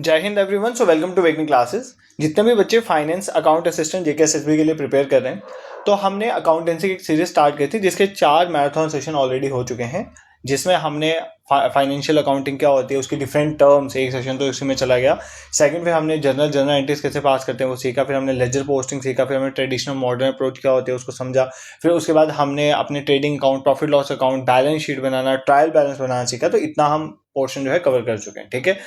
जय हिंद everyone. So welcome to wakening classes. जितने भी बच्चे फाइनेंस अकाउंट असिस्टेंट जेकेएसएसबी के लिए प्रिपेयर कर रहे हैं, तो हमने अकाउंटेंसी की एक सीरीज स्टार्ट की थी जिसके 4 मैराथन सेशन ऑलरेडी हो चुके हैं, जिसमें हमने फाइनेंशियल अकाउंटिंग क्या होती है उसकी डिफरेंट टर्म्स, एक सेशन तो इसी में चला गया। सेकंड फिर हमने जर्नल एंट्रीज कैसे पास करते हैं वो सीखा, फिर हमने लेजर पोस्टिंग सीखा, फिर हमने ट्रेडिशनल मॉडर्न अप्रोच क्या होती है उसको समझा, फिर उसके बाद हमने अपने trading account, profit loss account, balance sheet बनाना, ट्रायल बैलेंस बनाना सीखा। तो इतना हम पोर्शन जो है कवर कर चुके हैं। ठीक है,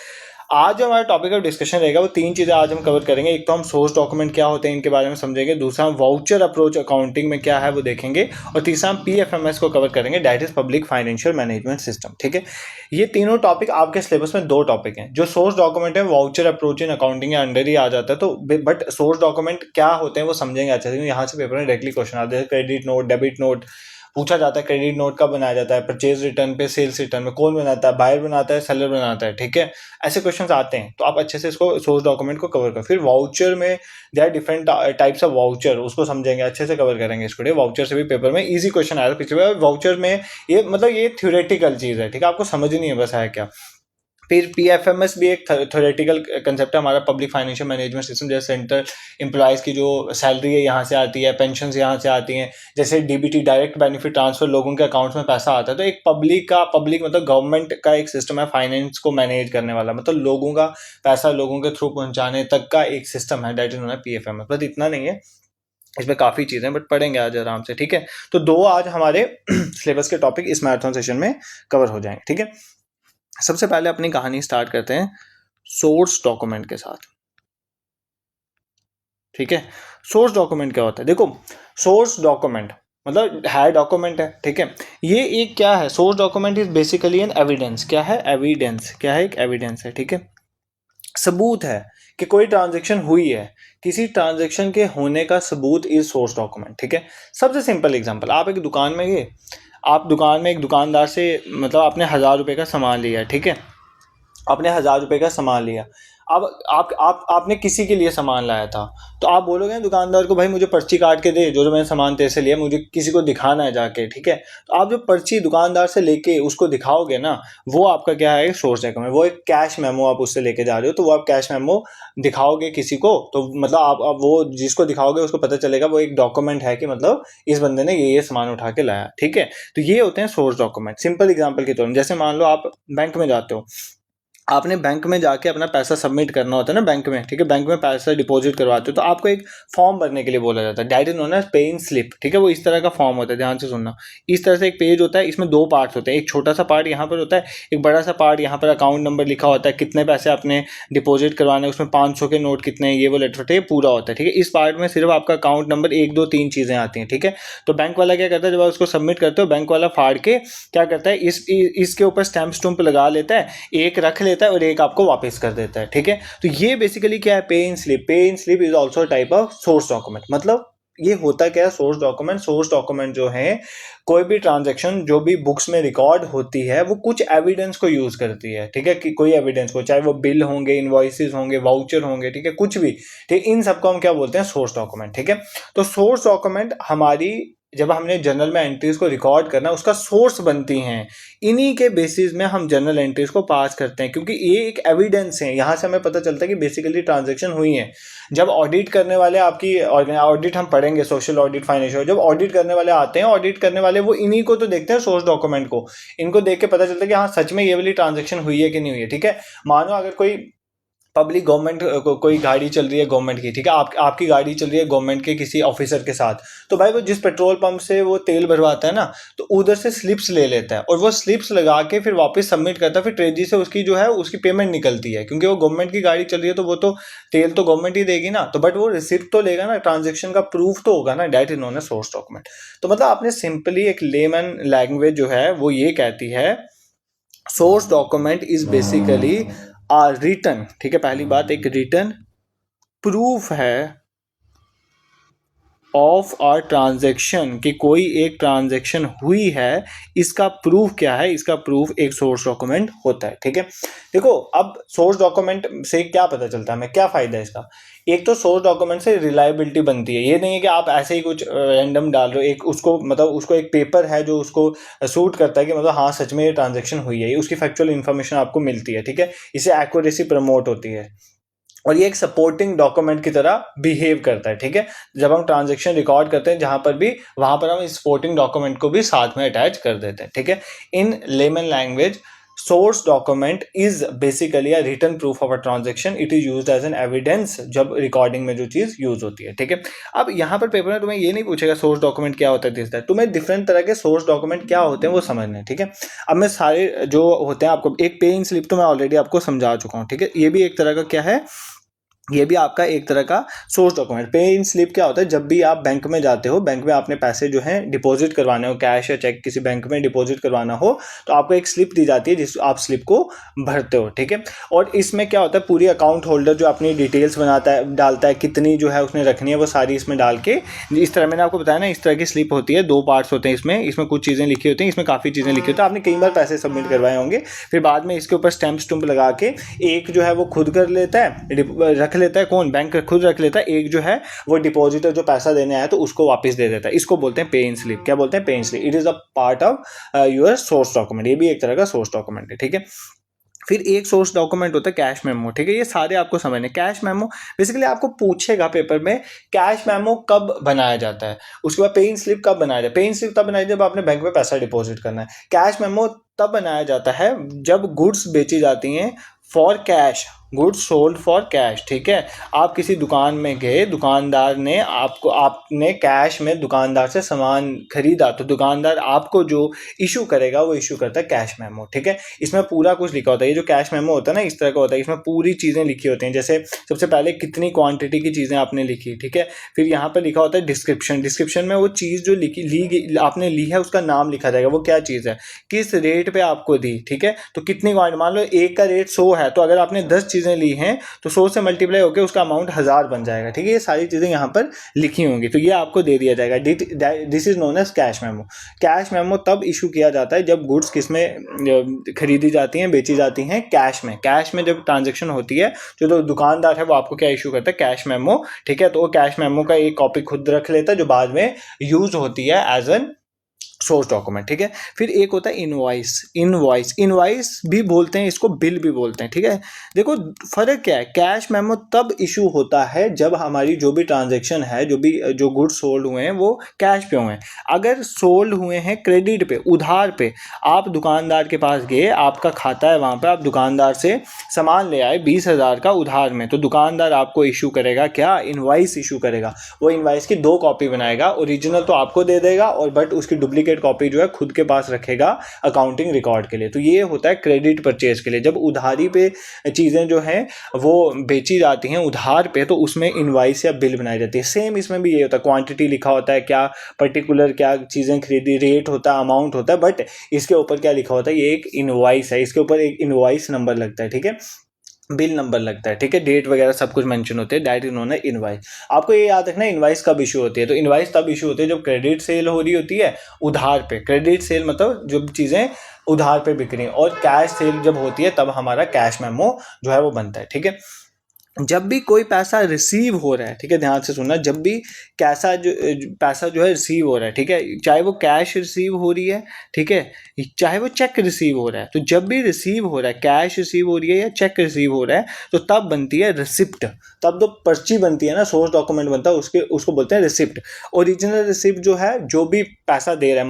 आज जो हमारा टॉपिक ऑफ डिस्कशन रहेगा वो 3 चीज़ें आज हम कवर करेंगे। एक तो हम सोर्स डॉक्यूमेंट क्या होते हैं इनके बारे में समझेंगे, दूसरा हम वाउचर अप्रोच अकाउंटिंग में क्या है वो देखेंगे, और तीसरा हम पीएफएमएस को कवर करेंगे, that is public financial management system. ठीक है, ये तीनों टॉपिक आपके सिलेबस में 2 टॉपिक हैं। जो सोर्स डॉक्यूमेंट है वाउचर अप्रोच इन अकाउंटिंग के अंडर ही आ जाता है, तो बट सोर्स डॉक्यूमेंट क्या होते हैं वो समझेंगे अच्छे से। यहाँ से पेपर में डायरेक्टली क्वेश्चन आते हैं, क्रेडिट नोट, डेबिट नोट पूछा जाता है। क्रेडिट नोट कब बनाया जाता है? परचेज रिटर्न पे, सेल्स रिटर्न में। कौन बनाता है? बायर बनाता है, सेलर बनाता है। ठीक है, ऐसे क्वेश्चंस आते हैं, तो आप अच्छे से इसको सोर्स डॉक्यूमेंट को कवर करो। फिर वाउचर में there different types of voucher, उसको समझेंगे, अच्छे से कवर करेंगे इसको। वाउचर से भी पेपर में इजी क्वेश्चन आया था पिछले बार। वाउचर में ये मतलब ये थ्योरेटिकल चीज है, ठीक है, आपको समझनी है बस है क्या। फिर पीएफएमएस भी एक थ्योरेटिकल कंसेप्ट है हमारा, पब्लिक फाइनेंशियल मैनेजमेंट सिस्टम। जैसे सेंट्रल एम्प्लॉयज़ की जो सैलरी है यहाँ से आती है, पेंशन यहाँ से आती हैं। जैसे डीबीटी, डायरेक्ट बेनिफिट ट्रांसफर, लोगों के अकाउंट्स में पैसा आता है। तो एक पब्लिक मतलब गवर्नमेंट का एक सिस्टम है फाइनेंस को मैनेज करने वाला, मतलब लोगों का पैसा लोगों के थ्रू पहुंचाने तक का एक सिस्टम है, that is known as PFMS. बस इतना नहीं है, इसमें काफ़ी चीज़ें बट पढ़ेंगे आज आराम से। ठीक है, तो 2 आज हमारे सिलेबस के टॉपिक इस मैराथन सेशन में कवर हो जाएंगे। ठीक है, सबसे पहले अपनी कहानी स्टार्ट करते हैं सोर्स डॉक्यूमेंट के साथ। ठीक है, सोर्स डॉक्यूमेंट क्या होता है? देखो, सोर्स डॉक्यूमेंट मतलब है डॉक्यूमेंट है। ठीक है, ये एक क्या है? Source document is basically an evidence. क्या है? एविडेंस। क्या है? एक एविडेंस है। ठीक है, सबूत है कि कोई ट्रांजेक्शन हुई है, किसी ट्रांजेक्शन के होने का सबूत इज सोर्स डॉक्यूमेंट। ठीक है, सबसे सिंपल एग्जांपल, आप एक दुकान में गए, आप दुकान में एक दुकानदार से मतलब आपने 1000 रुपये का सामान लिया। ठीक है, आपने 1000 रुपये का सामान लिया। अब आपने किसी के लिए सामान लाया था, तो आप बोलोगे दुकानदार को, भाई मुझे पर्ची काट के दे, जो मैंने सामान तेरे से लिया मुझे किसी को दिखाना है जाके। ठीक है, तो आप जो पर्ची दुकानदार से लेके उसको दिखाओगे ना, वो आपका क्या है? Source document. वो एक कैश मेमो आप उससे लेके जा रहे हो, तो वो आप कैश मेमो दिखाओगे किसी को, तो मतलब आप वो जिसको दिखाओगे उसको पता चलेगा वो एक डॉक्यूमेंट है कि मतलब इस बंदे ने ये सामान उठा के लाया। ठीक है, तो ये होते हैं सोर्स डॉक्यूमेंट। सिंपल एग्जाम्पल के तौर पर, जैसे मान लो आप बैंक में जाते हो, आपने बैंक में जाके अपना पैसा सबमिट करना होता है ना बैंक में। ठीक है, बैंक में पैसा डिपॉजिट करवाते हो तो आपको एक फॉर्म भरने के लिए बोला जाता है, दैट इज नोन एज पे इन स्लिप। ठीक है, वो इस तरह का फॉर्म होता है, ध्यान से सुनना। इस तरह से एक पेज होता है, इसमें 2 पार्ट्स होते हैं। एक छोटा सा पार्ट यहाँ पर होता है, एक बड़ा सा पार्ट यहाँ पर अकाउंट नंबर लिखा होता है, कितने पैसे आपने डिपॉजिट करवाने, उसमें 500 के नोट कितने हैं, ये वो लेटर होते हैं, पूरा होता है। ठीक है, इस पार्ट में सिर्फ आपका अकाउंट नंबर 1 2 3 चीज़ें आती हैं। ठीक है, तो बैंक वाला क्या करता है, जब आप उसको सबमिट करते हो, बैंक वाला फाड़ के क्या करता है, इसके ऊपर स्टैम्प स्टूम्प लगा लेता है, एक रख लेता है और एक आपको वापस कर देता है। ठीक है, तो ये बेसिकली क्या है? पे in slip. Pay in slip is also type of source document. मतलब ये होता क्या है? Source document. सोर्स डॉक्यूमेंट जो है, कोई भी ट्रांजैक्शन जो भी बुक्स में रिकॉर्ड होती है वो कुछ एविडेंस को यूज करती है। ठीक है, कि कोई एविडेंस को, चाहे वो बिल होंगे, इनवॉइसेस होंगे, वाउचर होंगे, ठीक है, कुछ भी। ठीक, इन सबको हम क्या बोलते हैं? Source document. ठीक है, तो सोर्स डॉक्यूमेंट हमारी, जब हमने जर्नल में एंट्रीज को रिकॉर्ड करना, उसका सोर्स बनती हैं। इन्हीं के बेसिस में हम जर्नल एंट्रीज को पास करते हैं, क्योंकि ये एक एविडेंस है। यहाँ से हमें पता चलता है कि बेसिकली ट्रांजैक्शन हुई है। जब ऑडिट करने वाले आपकी ऑडिट हम पढ़ेंगे, सोशल ऑडिट, फाइनेंशियल, जब ऑडिट करने वाले आते हैं, ऑडिट करने वाले वो इन्हीं को तो देखते हैं, सोर्स डॉक्यूमेंट को। इनको देख के पता चलता है कि हाँ सच में ये वाली ट्रांजैक्शन हुई है कि नहीं हुई है। ठीक है, मानो अगर कोई पब्लिक गवर्नमेंट कोई गाड़ी चल रही है गवर्नमेंट की, ठीक है, आपकी गाड़ी चल रही है गवर्नमेंट के किसी ऑफिसर के साथ, तो भाई वो जिस पेट्रोल पंप से वो तेल भरवाता है ना, तो उधर से स्लिप्स ले लेता है और वो स्लिप्स लगा के फिर वापस सबमिट करता है। फिर ट्रेजरी से उसकी जो है उसकी पेमेंट निकलती है, क्योंकि वो गवर्नमेंट की गाड़ी चल रही है, तो वो तो तेल तो गवर्नमेंट ही देगी ना, तो बट वो रिसिप्ट तो लेगा ना, ट्रांजेक्शन का प्रूफ तो होगा ना, that is known as source document. तो मतलब आपने सिंपली एक लेमन लैंग्वेज जो है वो ये कहती है, source document is basically return. ठीक है, पहली बात, एक रिटर्न प्रूफ है ऑफ अ ट्रांजैक्शन, कि कोई एक ट्रांजैक्शन हुई है, इसका प्रूफ क्या है? इसका प्रूफ एक सोर्स डॉक्यूमेंट होता है। ठीक है, देखो अब सोर्स डॉक्यूमेंट से क्या पता चलता है हमें, क्या फायदा है इसका? एक तो सोर्स डॉक्यूमेंट से रिलायबिलिटी बनती है, ये नहीं है कि आप ऐसे ही कुछ रैंडम डाल रहे हो, एक उसको मतलब उसको एक पेपर है जो उसको सूट करता है कि मतलब हाँ सच में ये ट्रांजैक्शन हुई है, ये उसकी फैक्चुअल इन्फॉर्मेशन आपको मिलती है। ठीक है, इससे एक्यूरेसी प्रमोट होती है और ये एक सपोर्टिंग डॉक्यूमेंट की तरह बिहेव करता है। ठीक है, जब हम ट्रांजैक्शन रिकॉर्ड करते हैं जहां पर भी, वहां पर हम इस सपोर्टिंग डॉक्यूमेंट को भी साथ में अटैच कर देते हैं। ठीक है, in layman language source document is basically a written proof of a transaction, it is used as an evidence जब रिकॉर्डिंग में जो चीज यूज होती है। ठीक है, अब यहाँ पर पेपर में तुम्हें ये नहीं पूछेगा सोर्स डॉक्यूमेंट क्या होता है, दिस दैट, तुम्हें डिफरेंट तरह के सोर्स डॉक्यूमेंट क्या होते हैं वो समझने हैं। ठीक है, अब मैं सारे जो होते हैं आपको, एक पे इन स्लिप तो मैं ऑलरेडी आपको समझा चुका हूँ। ठीक है, ये भी एक तरह का क्या है, ये भी आपका एक तरह का सोर्स डॉक्यूमेंट। पे इन स्लिप क्या होता है, जब भी आप बैंक में जाते हो, बैंक में आपने पैसे जो हैं डिपॉजिट करवाने हो, कैश या चेक किसी बैंक में डिपॉजिट करवाना हो, तो आपको एक स्लिप दी जाती है जिस आप स्लिप को भरते हो। ठीक है, और इसमें क्या होता है, पूरी अकाउंट होल्डर जो अपनी डिटेल्स बनाता है, डालता है, कितनी जो है उसने रखनी है वो सारी इसमें डाल के, इस तरह मैंने आपको बताया ना, इस तरह की स्लिप होती है, 2 पार्ट्स होते हैं इसमें कुछ चीज़ें लिखी होती हैं, इसमें काफ़ी चीज़ें लिखी होती है, आपने कई बार पैसे सबमिट करवाए होंगे, फिर बाद में इसके ऊपर स्टैम्प स्टूम्प लगा के एक जो है वो खुद कर लेता है, रख लेता है, कौन? बैंक खुद रख लेता है, एक जो है वो डिपॉजिटर जो पैसा देने आया तो उसको वापस दे देता है। इसको बोलते हैं पे इन स्लिप। क्या बोलते हैं? Pay in slip. It is a part of your source document, ये भी एक तरह का सोर्स डॉक्यूमेंट है। ठीक है, फिर एक सोर्स डॉक्यूमेंट होता है कैश मेमो। ठीक है, ये सारे आपको समझने। कैश मेमो बेसिकली आपको पूछेगा पेपर में, कैश मेमो कब बनाया जाता है, उसके बाद पे इन स्लिप कब बनाया जाए। पे इन स्लिप तब बनाया जब आपने बैंक में पैसा डिपॉजिट करना है। कैश मेमो तब बनाया जाता है जब गुड्स बेची जाती हैं for cash, goods sold for cash. ठीक है, आप किसी दुकान में गए, दुकानदार ने आपने कैश में दुकानदार से सामान खरीदा, तो दुकानदार आपको जो इशू करेगा वो इशू करता है कैश मेमो। ठीक है, इसमें पूरा कुछ लिखा होता है। ये जो कैश मेमो होता है ना, इस तरह का होता है, इसमें पूरी चीज़ें लिखी होती हैं। जैसे सबसे पहले कितनी क्वांटिटी की चीज़ें आपने लिखी। ठीक है, फिर यहाँ पर लिखा होता है डिस्क्रिप्शन। डिस्क्रिप्शन में वो चीज़ जो आपने ली है उसका नाम लिखा जाएगा, वो क्या चीज़ है, किस रेट पे आपको दी। ठीक है, तो कितनी क्वांटिटी, मान लो एक का रेट 100 है, तो अगर आपने 10 चीज़ें ली हैं तो 100 से मल्टीप्लाई होकर उसका अमाउंट 1000 बन जाएगा। ठीक है, ये सारी चीज़ें यहाँ पर लिखी होंगी, तो ये आपको दे दिया जाएगा। This is known as cash memo. Cash memo तब इशू किया जाता है जब गुड्स किसमें खरीदी जाती हैं, बेची जाती हैं, कैश में। कैश में जब ट्रांजेक्शन होती है, जो दुकानदार है वो आपको क्या इशू करता है, कैश मेमो। ठीक है, तो वो कैश मेमो का एक कॉपी खुद रख लेता है जो बाद में यूज होती है एज एन सोर्स डॉक्यूमेंट। ठीक है, फिर एक होता है इनवॉइस। इनवॉइस भी बोलते हैं इसको, बिल भी बोलते हैं। ठीक है, देखो फर्क क्या है, कैश मेमो तब इशू होता है जब हमारी जो भी ट्रांजैक्शन है, जो गुड्स सोल्ड हुए हैं वो कैश पे हुए हैं। अगर सोल्ड हुए हैं क्रेडिट पे, उधार पे, आप दुकानदार के पास गए, आपका खाता है वहाँ पे, आप दुकानदार से सामान ले आए 20,000 का उधार में, तो दुकानदार आपको इशू करेगा क्या, इनवॉइस इशू करेगा। वो इनवॉइस की 2 कॉपी बनाएगा, ओरिजिनल तो आपको दे देगा और बट उसकी डुप्लीकेट कॉपी जो है खुद के पास रखेगा अकाउंटिंग रिकॉर्ड के लिए। तो ये होता है क्रेडिट परचेज के लिए, जब उधारी पे चीज़ें जो हैं वो बेची जाती हैं उधार पे, तो उसमें इनवॉइस या बिल बनाई जाती है। सेम इसमें भी ये होता है, क्वांटिटी लिखा होता है, क्या पर्टिकुलर क्या चीज़ें खरीदी, रेट होता है, अमाउंट होता है, बट इसके ऊपर क्या लिखा होता है, ये एक इनवॉइस है, इसके ऊपर एक इनवॉइस नंबर लगता है। ठीक है, बिल नंबर लगता है। ठीक है, डेट वगैरह सब कुछ मेंशन होते हैं, दैट इज नोन है इनवॉइस। आपको ये याद रखना है इनवॉइस कब इशू होती है, तो इनवॉइस तब इशू होती है जब क्रेडिट सेल हो रही होती है उधार पे। क्रेडिट सेल मतलब जब चीज़ें उधार पे बिक रही हैं, और कैश सेल जब होती है तब हमारा कैश मेमो जो है वो बनता है। ठीक है, जब भी कोई पैसा रिसीव हो रहा है, ठीक है, ध्यान से सुनना, जब भी पैसा जो है रिसीव हो रहा है, ठीक है, चाहे वो कैश रिसीव हो रही है, ठीक है, चाहे वो चेक रिसीव हो रहा है, तो जब भी रिसीव हो रहा है, कैश रिसीव हो रही है या चेक रिसीव हो रहा है, तो तब बनती है रिसिप्ट। तब तो पर्ची बनती है ना, सोर्स डॉक्यूमेंट बनता है, उसको बोलते हैं रिसिप्ट। ओरिजिनल रिसिप्ट जो है, जो भी पैसा दे रहा है,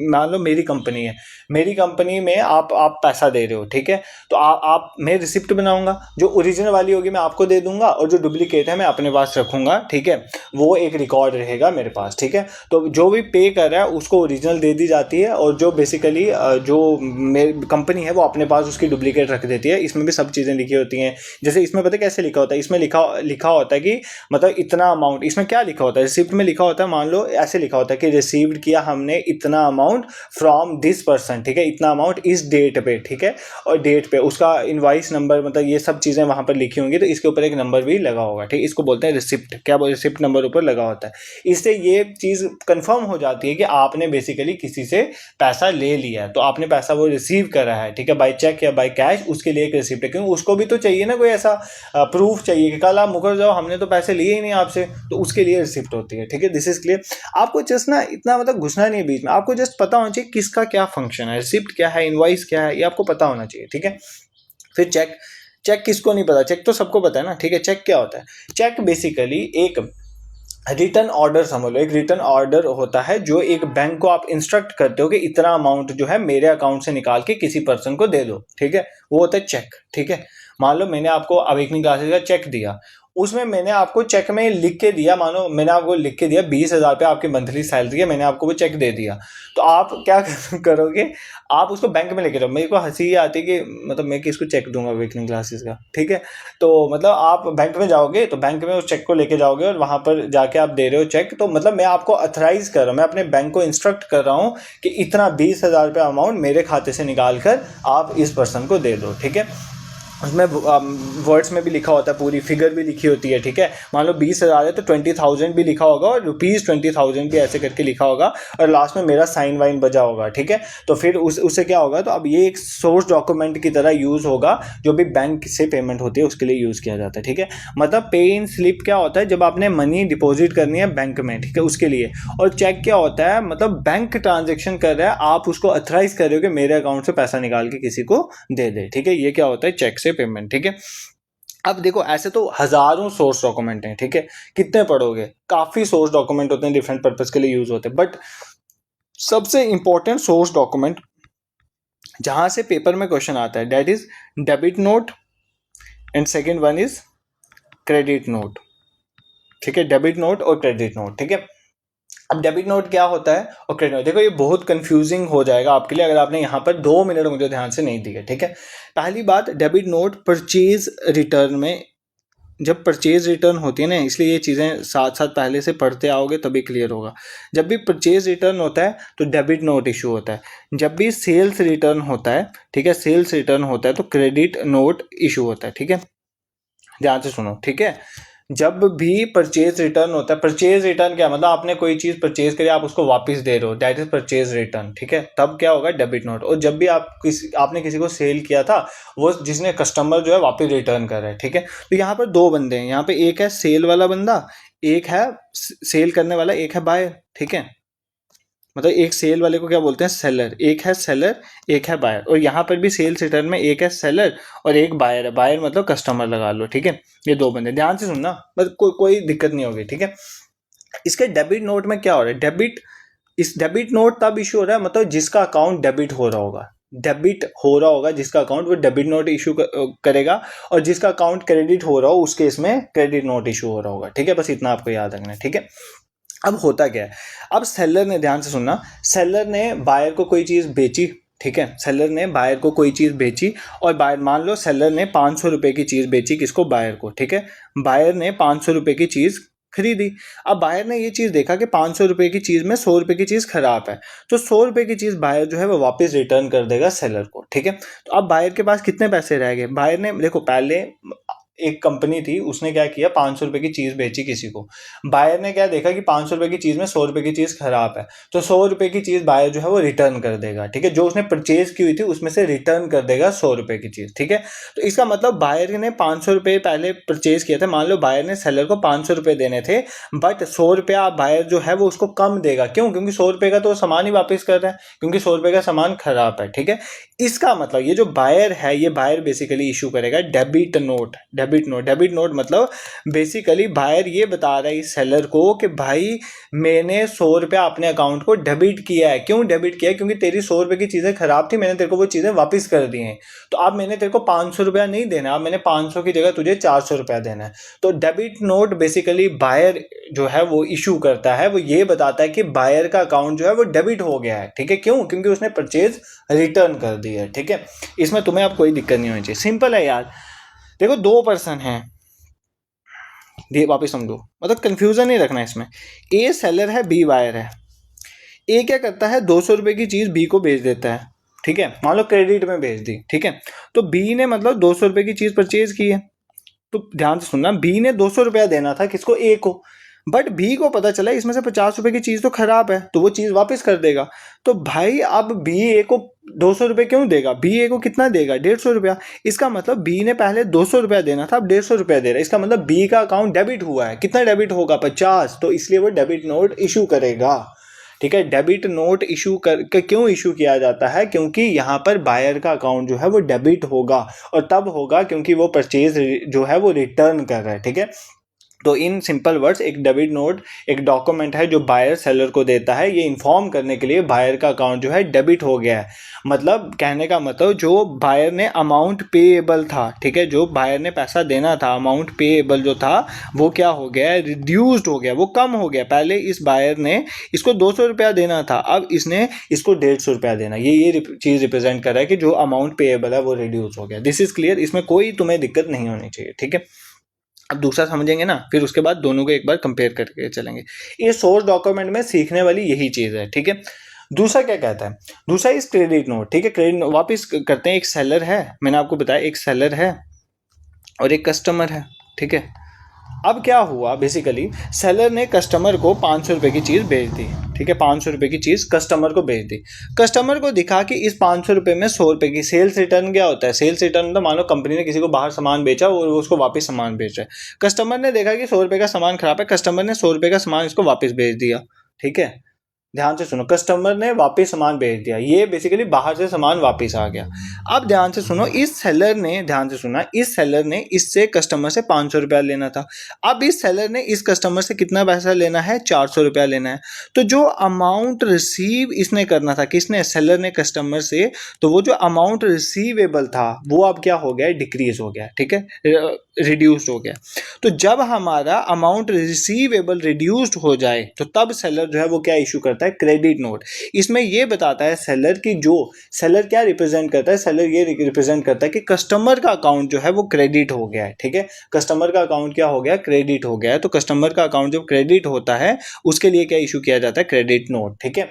मान लो मेरी कंपनी है, मेरी कंपनी में आप पैसा दे रहे हो, ठीक है, तो मैं रिसिप्ट बनाऊंगा, जो ओरिजिनल वाली होगी मैं आपको दे दूंगा, और जो डुप्लीकेट है मैं अपने पास रखूंगा। ठीक है, वो एक रिकॉर्ड रहेगा मेरे पास। ठीक है, तो जो भी पे कर रहा है उसको ओरिजिनल दे दी जाती है, और जो बेसिकली जो मेरी कंपनी है वो अपने पास उसकी डुप्लीकेट रख देती है। इसमें भी सब चीज़ें लिखी होती हैं। जैसे इसमें पता है कैसे लिखा होता है, इसमें लिखा होता है कि मतलब इतना अमाउंट, इसमें क्या लिखा होता है, रिसिप्ट में लिखा होता है, मान लो ऐसे लिखा होता है कि रिसीव्ड किया हमने इतना अमाउंट फ्रॉम दिस पर्सन, ठीक है, इतना अमाउंट इस डेट पे, ठीक है, और डेट पे उसका इनवॉइस नंबर, मतलब ये सब चीज़ें वहाँ पर लिखी होंगी, तो इसके ऊपर एक नंबर भी लगा होगा, ठीक, इसको बोलते हैं रिसिप्ट। क्या बोल, रिसिप्ट नंबर ऊपर लगा होता है। इससे ये चीज़ कंफर्म हो जाती है कि आपने बेसिकली किसी से पैसा ले लिया है, तो आपने पैसा वो रिसीव करा है, ठीक है, बाय चेक या बाय कैश, उसके लिए एक रिसिप्ट है। क्योंकि उसको भी तो चाहिए ना कोई ऐसा प्रूफ चाहिए कि कल आप मुकर जाओ हमने तो पैसे लिए ही नहीं आपसे, तो उसके लिए रिसिप्ट होती है, ठीक है। This is clear. आपको जस्ट ना इतना मतलब घुसना नहीं है बीच में, आपको जस्ट पता होना चाहिए किसका क्या फंक्शन है, रिसिप्ट क्या है, इनवॉइस क्या है, ये आपको पता होना चाहिए, ठीक है। फिर चेक, चेक किसको नहीं पता, चेक तो सबको पता है ना, ठीक है। चेक क्या होता है? चेक बेसिकली एक रिटर्न ऑर्डर समझ लो, एक रिटर्न ऑर्डर होता है जो एक बैंक को आप इंस्ट्रक्ट करते हो कि इतना अमाउंट जो है मेरे अकाउंट से निकाल के किसी पर्सन को दे दो, ठीक है, वो होता है चेक, ठीक है। मान लो मैंने आपको अवेकनिंग क्लासेस का चेक दिया, उसमें मैंने आपको चेक में लिख के दिया, मानो मैंने आपको लिख के दिया 20,000 रुपये आपकी मंथली सैलरी है, मैंने आपको वो चेक दे दिया, तो आप क्या करोगे, आप उसको बैंक में लेके जाओ। मेरे को हंसी ये आती है कि मतलब मैं किसको चेक दूंगा अवेकनिंग क्लासेस का, ठीक है। तो मतलब आप बैंक में जाओगे, तो बैंक में उस चेक को लेके जाओगे और वहां पर जाके आप दे रहे हो चेक, तो मतलब मैं आपको अथराइज कर रहा हूँ, मैं अपने बैंक को इंस्ट्रक्ट कर रहा हूँ कि इतना 20,000 रुपये अमाउंट मेरे खाते से निकाल कर आप इस पर्सन को दे दो, ठीक है। उसमें वर्ड्स में भी लिखा होता है, पूरी फिगर भी लिखी होती है, ठीक है। मान लो 20,000 है तो 20,000 भी लिखा होगा और ₹20,000 भी ऐसे करके लिखा होगा और लास्ट में मेरा साइन वाइन बजा होगा, ठीक है। तो फिर उससे क्या होगा, तो अब ये एक सोर्स डॉक्यूमेंट की तरह यूज़ होगा, जो भी बैंक से पेमेंट होती है उसके लिए यूज़ किया जाता है, ठीक है। मतलब पे इन स्लिप क्या होता है, जब आपने मनी डिपॉजिट करनी है बैंक में, ठीक है, उसके लिए। और चेक क्या होता है, मतलब बैंक ट्रांजेक्शन कर रहा है, आप उसको अथराइज कर रहे हो कि मेरे अकाउंट से पैसा निकाल के किसी को दे दे, ठीक है। ये क्या होता है, चेक से पेमेंट, ठीक है। अब देखो ऐसे तो हजारों सोर्स डॉक्यूमेंट हैं, ठीक है, कितने पढ़ोगे, काफी सोर्स डॉक्यूमेंट होते हैं, डिफरेंट पर्पस के लिए यूज होते हैं, बट सबसे इंपॉर्टेंट सोर्स डॉक्यूमेंट जहां से पेपर में क्वेश्चन आता है, that is debit note and second one is credit note, ठीक है, डेबिट नोट और क्रेडिट नोट, ठीक है। अब डेबिट नोट क्या होता है और क्रेडिट नोट, देखो ये बहुत कंफ्यूजिंग हो जाएगा आपके लिए अगर आपने यहाँ पर 2 मिनट मुझे ध्यान से नहीं दिए, ठीक है। पहली बात, डेबिट नोट परचेज रिटर्न में, जब परचेज रिटर्न होती है ना, इसलिए ये चीज़ें साथ साथ पहले से पढ़ते आओगे तभी क्लियर होगा। जब भी परचेज रिटर्न होता है तो डेबिट नोट इशू होता है, जब भी सेल्स रिटर्न होता है, ठीक है, सेल्स रिटर्न होता है तो क्रेडिट नोट इशू होता है, ठीक है। ध्यान से सुनो, ठीक है। जब भी परचेज रिटर्न होता है, परचेज रिटर्न क्या मतलब, आपने कोई चीज परचेज करी आप उसको वापस दे रहे हो, दैट इज परचेज रिटर्न, ठीक है, तब क्या होगा, डेबिट नोट। और जब भी आपने किसी को सेल किया था, वो जिसने कस्टमर जो है वापस रिटर्न कर रहा है, ठीक है। तो यहाँ पर 2 बंदे हैं, यहाँ पे एक है सेल वाला बंदा, एक है सेल करने वाला, एक है बायर, ठीक है। मतलब एक सेल वाले को क्या बोलते हैं, सेलर, एक है सेलर एक है बायर। और यहाँ पर भी सेल्स रिटर्न में एक है सेलर और एक बायर है, बायर मतलब कस्टमर लगा लो, ठीक है। ये 2 बंदे, ध्यान से सुनना, बस कोई दिक्कत नहीं होगी, ठीक है। इसके डेबिट नोट में क्या हो रहा है, इस डेबिट नोट तब इशू हो रहा है मतलब जिसका अकाउंट डेबिट हो रहा होगा, डेबिट हो रहा होगा जिसका अकाउंट, वो डेबिट नोट इशू करेगा, और जिसका अकाउंट क्रेडिट हो रहा हो उसके इसमें क्रेडिट नोट इशू हो रहा होगा, ठीक है। बस इतना आपको याद रखना है, ठीक है। अब होता क्या है, अब सेलर ने, ध्यान से सुनना, सेलर ने बायर को कोई चीज़ बेची, ठीक है, सेलर ने बायर को कोई चीज़ बेची, और बायर, मान लो सेलर ने 500 रुपये की चीज़ बेची, किसको, बायर को, ठीक है। बायर ने 500 रुपये की चीज़ खरीदी। अब बायर ने ये चीज़ देखा कि 500 रुपये की चीज़ में 100 रुपये की चीज़ खराब है, तो 100 रुपये की चीज़ बायर जो है वो वापस रिटर्न कर देगा सेलर को, ठीक है। तो अब बायर के पास कितने पैसे रह गए, बायर ने देखो पहले एक कंपनी थी, उसने क्या किया, 500 रुपये की चीज़ बेची किसी को, बायर ने क्या देखा कि 500 रुपये की चीज़ में 100 रुपये की चीज़ खराब है, तो 100 रुपये की चीज़ बायर जो है वो रिटर्न कर देगा, ठीक है, जो उसने परचेज की हुई थी उसमें से रिटर्न कर देगा 100 रुपये की चीज़, ठीक है। तो इसका मतलब बायर ने 500 रुपये पहले परचेज किया था, मान लो बायर ने सेलर को 500 रुपये देने थे, बट 100 रुपया बायर जो है वो उसको कम देगा, क्यों, क्योंकि 100 रुपये का तो सामान ही वापस कर रहा है, क्योंकि 100 रुपये का सामान खराब है, ठीक है। इसका मतलब ये जो बायर है, ये बायर बेसिकली इशू करेगा डेबिट नोट, डेबिट नोट मतलब बेसिकली बायर ये बता रहा है सेलर को कि भाई मैंने 100 रुपया अपने अकाउंट को डेबिट किया है, क्यों डेबिट किया है, क्योंकि तेरी 100 रुपये की चीज़ें खराब थी, मैंने तेरे को वो चीज़ें वापस कर दी हैं, तो अब मैंने तेरे को 500 रुपया नहीं देना, अब मैंने 500 की जगह तुझे 400 रुपया देना है। तो डेबिट नोट बेसिकली बायर जो है वो इशू करता है, वो ये बताता है कि बायर का अकाउंट जो है वो डेबिट हो गया है, ठीक है, क्यों, क्योंकि उसने परचेज रिटर्न कर दी है, ठीक है। इसमें तुम्हें अब कोई दिक्कत नहीं होनी चाहिए, सिंपल है यार। देखो 2 पर्सन हैं, वापिस समझो, मतलब कंफ्यूजन नहीं रखना इसमें, ए सेलर है बी बायर है। ए क्या करता है, 200 रुपये की चीज़ बी को बेच देता है, ठीक है, मान लो क्रेडिट में बेच दी, ठीक है। तो बी ने मतलब 200 रुपये की चीज़ परचेज की है, तो ध्यान से सुनना, बी ने 200 रुपया देना था किसको, ए को, बट बी को पता चला इसमें से 50 रुपए की चीज तो खराब है, तो वो चीज वापस कर देगा। तो भाई अब बी ए को 200 रुपये क्यों देगा, बी ए को कितना देगा, 150 रुपया। इसका मतलब बी ने पहले 200 रुपया देना था, अब 150 रुपया दे रहा है। इसका मतलब बी का अकाउंट डेबिट हुआ है, कितना डेबिट होगा, 50, तो इसलिए वो डेबिट नोट इशू करेगा। ठीक है, डेबिट नोट इशू कर क्यों इशू किया जाता है, क्योंकि यहाँ पर बायर का अकाउंट जो है वो डेबिट होगा, और तब होगा क्योंकि वो परचेज जो है वो रिटर्न कर रहा है। ठीक है, तो इन सिंपल वर्ड्स एक डेबिट नोट एक डॉक्यूमेंट है जो बायर सेलर को देता है, ये इन्फॉर्म करने के लिए बायर का अकाउंट जो है डेबिट हो गया है। मतलब कहने का मतलब जो बायर ने अमाउंट पेएबल था, ठीक है, जो बायर ने पैसा देना था, अमाउंट पेएबल जो था वो क्या हो गया, रिड्यूस्ड हो गया, वो कम हो गया। पहले इस बायर ने इसको 200 रुपया देना था, अब इसने इसको 150 रुपया देना। ये चीज़ रिप्रेजेंट कर रहा है कि जो अमाउंट पेएबल है वो रिड्यूस हो गया। दिस इज क्लियर, इसमें कोई तुम्हें दिक्कत नहीं होनी चाहिए। ठीक है, अब दूसरा समझेंगे ना, फिर उसके बाद दोनों को एक बार कंपेयर करके चलेंगे। ये सोर्स डॉक्यूमेंट में सीखने वाली यही चीज़ है। ठीक है, दूसरा क्या कहता है, दूसरा इस क्रेडिट नोट। ठीक है, क्रेडिट वापस करते हैं। एक सेलर है, मैंने आपको बताया एक सेलर है और एक कस्टमर है। ठीक है, अब क्या हुआ, बेसिकली सेलर ने कस्टमर को 500 रुपये की चीज़ भेज दी। ठीक है, 500 रुपये की चीज़ कस्टमर को भेज दी। कस्टमर को दिखा कि इस 500 रुपये में 100 रुपये की सेल्स रिटर्न क्या होता है, सेल्स रिटर्न मतलब मान लो कंपनी ने किसी को बाहर सामान बेचा और वो उसको वापस सामान बेच रहा है। कस्टमर ने देखा कि 100 रुपये का सामान खराब है, कस्टमर ने 100 रुपये का सामान इसको वापस भेज दिया। ठीक है, ध्यान से सुनो, कस्टमर ने वापस सामान भेज दिया, ये बेसिकली बाहर से सामान वापस आ गया। अब ध्यान से सुनो, इस सेलर ने, ध्यान से सुना, इस सेलर ने इससे कस्टमर से 500 रुपया लेना था। अब इस सेलर ने इस कस्टमर से कितना पैसा लेना है, 400 रुपया लेना है। तो जो अमाउंट रिसीव इसने करना था, किसने, सेलर ने कस्टमर से, तो वो जो अमाउंट रिसीवेबल था वो अब क्या हो गया, डिक्रीज हो गया। ठीक है, रिड्यूस्ड हो गया। तो जब हमारा अमाउंट रिसीवेबल रिड्यूस्ड हो जाए तो तब सेलर जो है वो क्या इशू करता है, क्रेडिट नोट। इसमें ये बताता है सेलर की, जो सेलर क्या रिप्रेजेंट करता है, सेलर ये रिप्रेजेंट करता है कि कस्टमर का अकाउंट जो है वो क्रेडिट हो गया है। ठीक है, कस्टमर का अकाउंट क्या हो गया, क्रेडिट हो गया है। तो कस्टमर का अकाउंट जब क्रेडिट होता है उसके लिए क्या इशू किया जाता है, क्रेडिट नोट। ठीक है,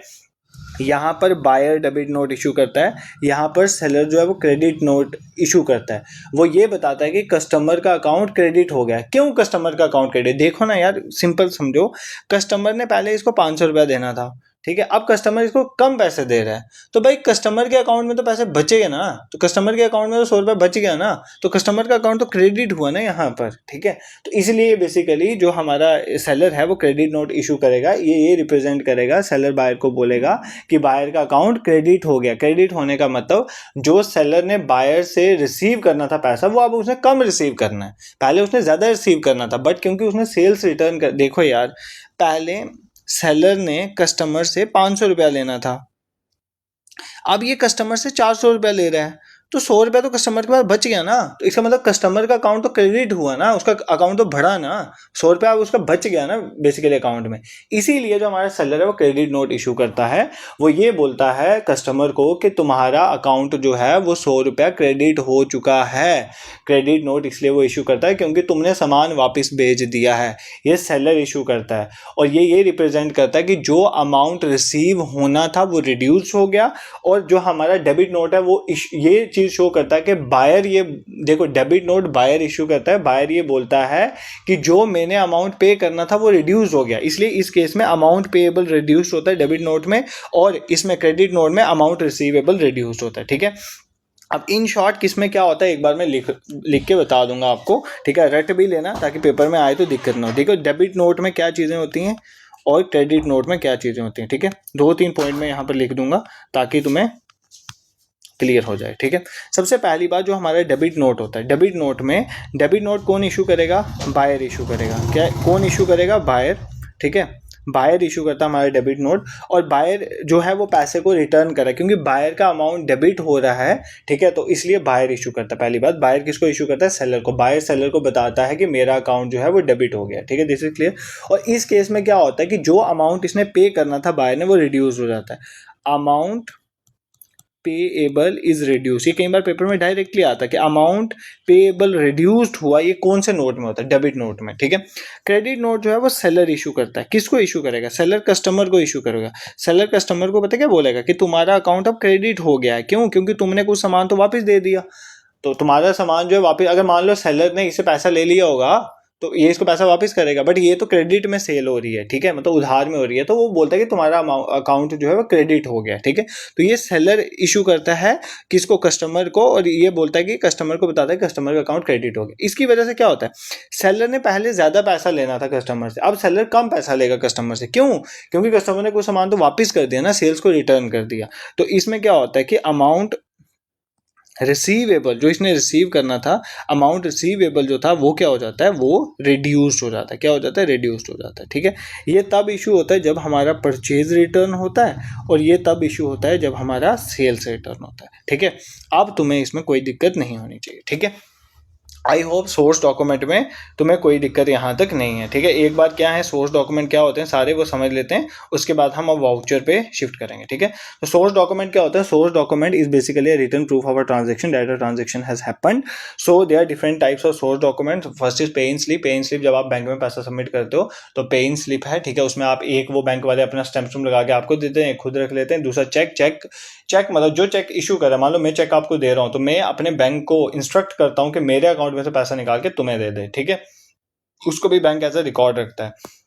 यहाँ पर बायर डेबिट नोट इशू करता है, यहाँ पर सेलर जो है वो क्रेडिट नोट इशू करता है। वो ये बताता है कि कस्टमर का अकाउंट क्रेडिट हो गया। क्यों कस्टमर का अकाउंट क्रेडिट, देखो ना यार, सिंपल समझो, कस्टमर ने पहले इसको 500 रुपया देना था। ठीक है, अब कस्टमर इसको कम पैसे दे रहा है, तो भाई कस्टमर के अकाउंट में तो पैसे बचेगा ना, तो कस्टमर के अकाउंट में तो 100 रुपया बच गया ना, तो कस्टमर का अकाउंट तो क्रेडिट हुआ ना यहाँ पर। ठीक है, तो इसलिए बेसिकली जो हमारा सेलर है वो क्रेडिट नोट इशू करेगा, ये रिप्रेजेंट करेगा, सेलर बायर को बोलेगा कि बायर का अकाउंट क्रेडिट हो गया। क्रेडिट होने का मतलब जो सेलर ने बायर से रिसीव करना था पैसा वो अब उसने कम रिसीव करना है, पहले उसने ज़्यादा रिसीव करना था, बट क्योंकि उसने सेल्स रिटर्न कर, देखो यार, पहले सेलर ने कस्टमर से 500 रुपया लेना था, अब ये कस्टमर से 400 रुपया ले रहा है, तो 100 रुपया तो कस्टमर के पास बच गया ना, तो इसका मतलब कस्टमर का अकाउंट तो क्रेडिट हुआ ना, उसका अकाउंट तो बढ़ा ना, 100 रुपया उसका बच गया ना बेसिकली अकाउंट में। इसीलिए जो हमारा सेलर है वो क्रेडिट नोट इशू करता है, वो ये बोलता है कस्टमर को कि तुम्हारा अकाउंट जो है वो 100 रुपया क्रेडिट हो चुका है। क्रेडिट नोट इसलिए वो इशू करता है क्योंकि तुमने सामान वापस भेज दिया है, ये सेलर इशू करता है। और ये रिप्रेजेंट करता है कि जो अमाउंट रिसीव होना था वो रिड्यूस हो गया, और जो हमारा डेबिट नोट है वो ये चीज शो करता है कि बायर, ये देखो डेबिट नोट बायर इशू करता है, बायर ये बोलता है कि जो मैंने अमाउंट पे करना था वो रिड्यूस हो गया, इसलिए इस केस में अमाउंट पेएबल रिड्यूस होता है डेबिट नोट में, और इसमें क्रेडिट नोट में अमाउंट रिसीवेबल रिड्यूस होता है। ठीक है, अब इन शॉर्ट किसमें क्या होता है एक बार मैं लिख के बता दूंगा आपको। ठीक है, रट भी लेना ताकि पेपर में आए तो दिक्कत ना हो। ठीक है, डेबिट नोट में क्या चीज़ें होती हैं और क्रेडिट नोट में क्या चीज़ें होती हैं। ठीक है, 2-3 पॉइंट में यहाँ पर लिख दूंगा ताकि तुम्हें क्लियर हो जाए। ठीक है, सबसे पहली बात जो हमारा डेबिट नोट होता है, डेबिट नोट में डेबिट नोट कौन इशू करेगा, बायर इशू करेगा। क्या कौन इशू करेगा, बायर। ठीक है, बायर इशू करता है हमारा डेबिट नोट, और बायर जो है वो पैसे को रिटर्न कर रहा है क्योंकि बायर का अमाउंट डेबिट हो रहा है। ठीक है, तो इसलिए बायर इशू करता है। पहली बात, बायर किसको इशू करता है, सेलर को। बायर सेलर को बताता है कि मेरा अकाउंट जो है वो डेबिट हो गया। ठीक है, दिस इज क्लियर। और इस केस में क्या होता है कि जो अमाउंट इसने पे करना था बायर ने वो रिड्यूस हो जाता है, अमाउंट पेएबल इज रिड्यूस। ये कई बार पेपर में डायरेक्टली आता है कि अमाउंट पेएबल रिड्यूस्ड हुआ, ये कौन से नोट में होता है, डेबिट नोट में। ठीक है, क्रेडिट नोट जो है वो सेलर इशू करता है। किसको इशू करेगा, सेलर कस्टमर को इशू करेगा। सेलर कस्टमर को पता क्या बोलेगा कि तुम्हारा अकाउंट अब क्रेडिट हो गया है। क्यों, क्योंकि तुमने कुछ सामान तो वापस दे दिया। तो तुम्हारा सामान जो है वापस, अगर मान लो सेलर ने इससे पैसा ले लिया होगा तो ये इसको पैसा वापस करेगा, बट ये तो क्रेडिट में सेल हो रही है, ठीक है, मतलब उधार में हो रही है, तो वो बोलता है कि तुम्हारा अकाउंट जो है वो क्रेडिट हो गया, ठीक है। तो ये सेलर इशू करता है किसको, कस्टमर को, और ये बोलता है कि कस्टमर को बताता है कस्टमर का अकाउंट क्रेडिट हो गया। इसकी वजह से क्या होता है, सेलर ने पहले ज्यादा पैसा लेना था कस्टमर से, अब सेलर कम पैसा लेगा कस्टमर से। क्यों? क्योंकि कस्टमर ने कोई सामान तो वापस कर दिया ना, सेल्स को रिटर्न कर दिया। तो इसमें क्या होता है कि अमाउंट रिसीवेबल जो इसने रिसीव करना था, अमाउंट रिसीवेबल जो था वो क्या हो जाता है, वो रिड्यूस्ड हो जाता है। क्या हो जाता है? रिड्यूस्ड हो जाता है, ठीक है। ये तब इशू होता है जब हमारा परचेज रिटर्न होता है, और ये तब इशू होता है जब हमारा सेल्स रिटर्न होता है, ठीक है। अब तुम्हें इसमें कोई दिक्कत नहीं होनी चाहिए, ठीक है। आई होप सोर्स डॉक्यूमेंट में तुम्हें कोई दिक्कत यहाँ तक नहीं है, ठीक है। एक बार क्या है, सोर्स डॉक्यूमेंट क्या होते हैं सारे वो समझ लेते हैं, उसके बाद हम अब वाउचर पे शिफ्ट करेंगे, ठीक है। तो सोर्स डॉक्यूमेंट क्या होता है? Source document is basically written proof of a transaction that a transaction has happened. So there are different types of source document. First is pay in slip. Pay in slip जब आप bank में पैसा submit करते हो तो पे in slip है, ठीक है। उसमें आप एक वो बैंक वाले अपना स्टैम्प लगा के आपको देते हैं, खुद रख लेते हैं। दूसरा चेक मतलब जो चेक इशू कर रहा है, मान लो मैं चेक आपको दे रहा हूँ तो मैं अपने बैंक को इंस्ट्रक्ट करता हूँ कि मेरे अकाउंट में से पैसा निकाल के तुम्हें दे दे, ठीक है। उसको भी बैंक ऐसा रिकॉर्ड रखता है।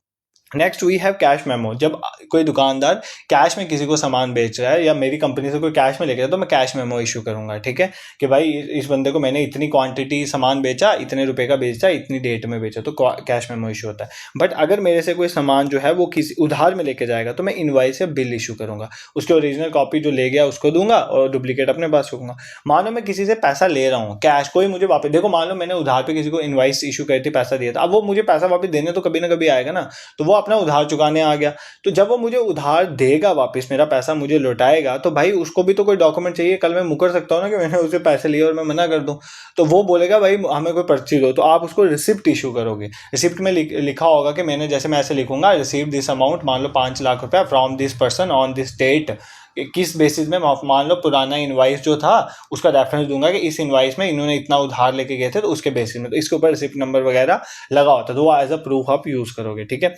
Next we have cash memo. जब कोई दुकानदार कैश में किसी को सामान बेच रहा है या मेरी कंपनी से कोई कैश में लेके जाए तो मैं कैश मेमो इशू करूंगा, ठीक है, कि भाई इस बंदे को मैंने इतनी क्वांटिटी सामान बेचा, इतने रुपए का बेचा, इतनी डेट में बेचा, तो कैश मेमो इशू होता है। बट अगर मेरे से कोई सामान जो है वो किसी उधार में लेके जाएगा तो मैं इनवॉइस या बिल इशू करूंगा, उसके ओरिजिनल कॉपी जो ले गया उसको दूंगा और डुप्लीकेट अपने पास रखूंगा। मान लो मैं किसी से पैसा ले रहा हूँ कैश, कोई मुझे वापस, देखो मान लो मैंने उधार पे किसी को इनवॉइस इशू करती पैसा दिया था, अब वो मुझे पैसा वापस देने तो कभी ना कभी आएगा ना, तो वो अपना उधार चुकाने आ गया। तो जब वो मुझे उधार देगा वापस, मेरा पैसा मुझे लौटाएगा, तो भाई उसको भी तो कोई डॉक्यूमेंट चाहिए। कल मैं मुकर सकता हूँ ना कि मैंने उसे पैसे लिए और मैं मना कर दूं, तो वो बोलेगा भाई हमें कोई पर्ची दो, तो आप उसको रिसिप्ट इशू करोगे। रिसिप्ट में लिखा होगा कि मैंने, जैसे मैं ऐसे लिखूंगा, रिसीव दिस अमाउंट, मान लो 5 लाख रुपया from this person on this date. किस बेसिस में, मान लो पुराना इनवाइस जो था उसका रेफरेंस दूंगा कि इस इनवाइस में इन्होंने इतना उधार लेके गए थे, तो उसके बेसिस में, तो इसके ऊपर रिसिप्ट नंबर वगैरह लगा होता है, तो वो एज अ प्रूफ आप यूज करोगे, ठीक है।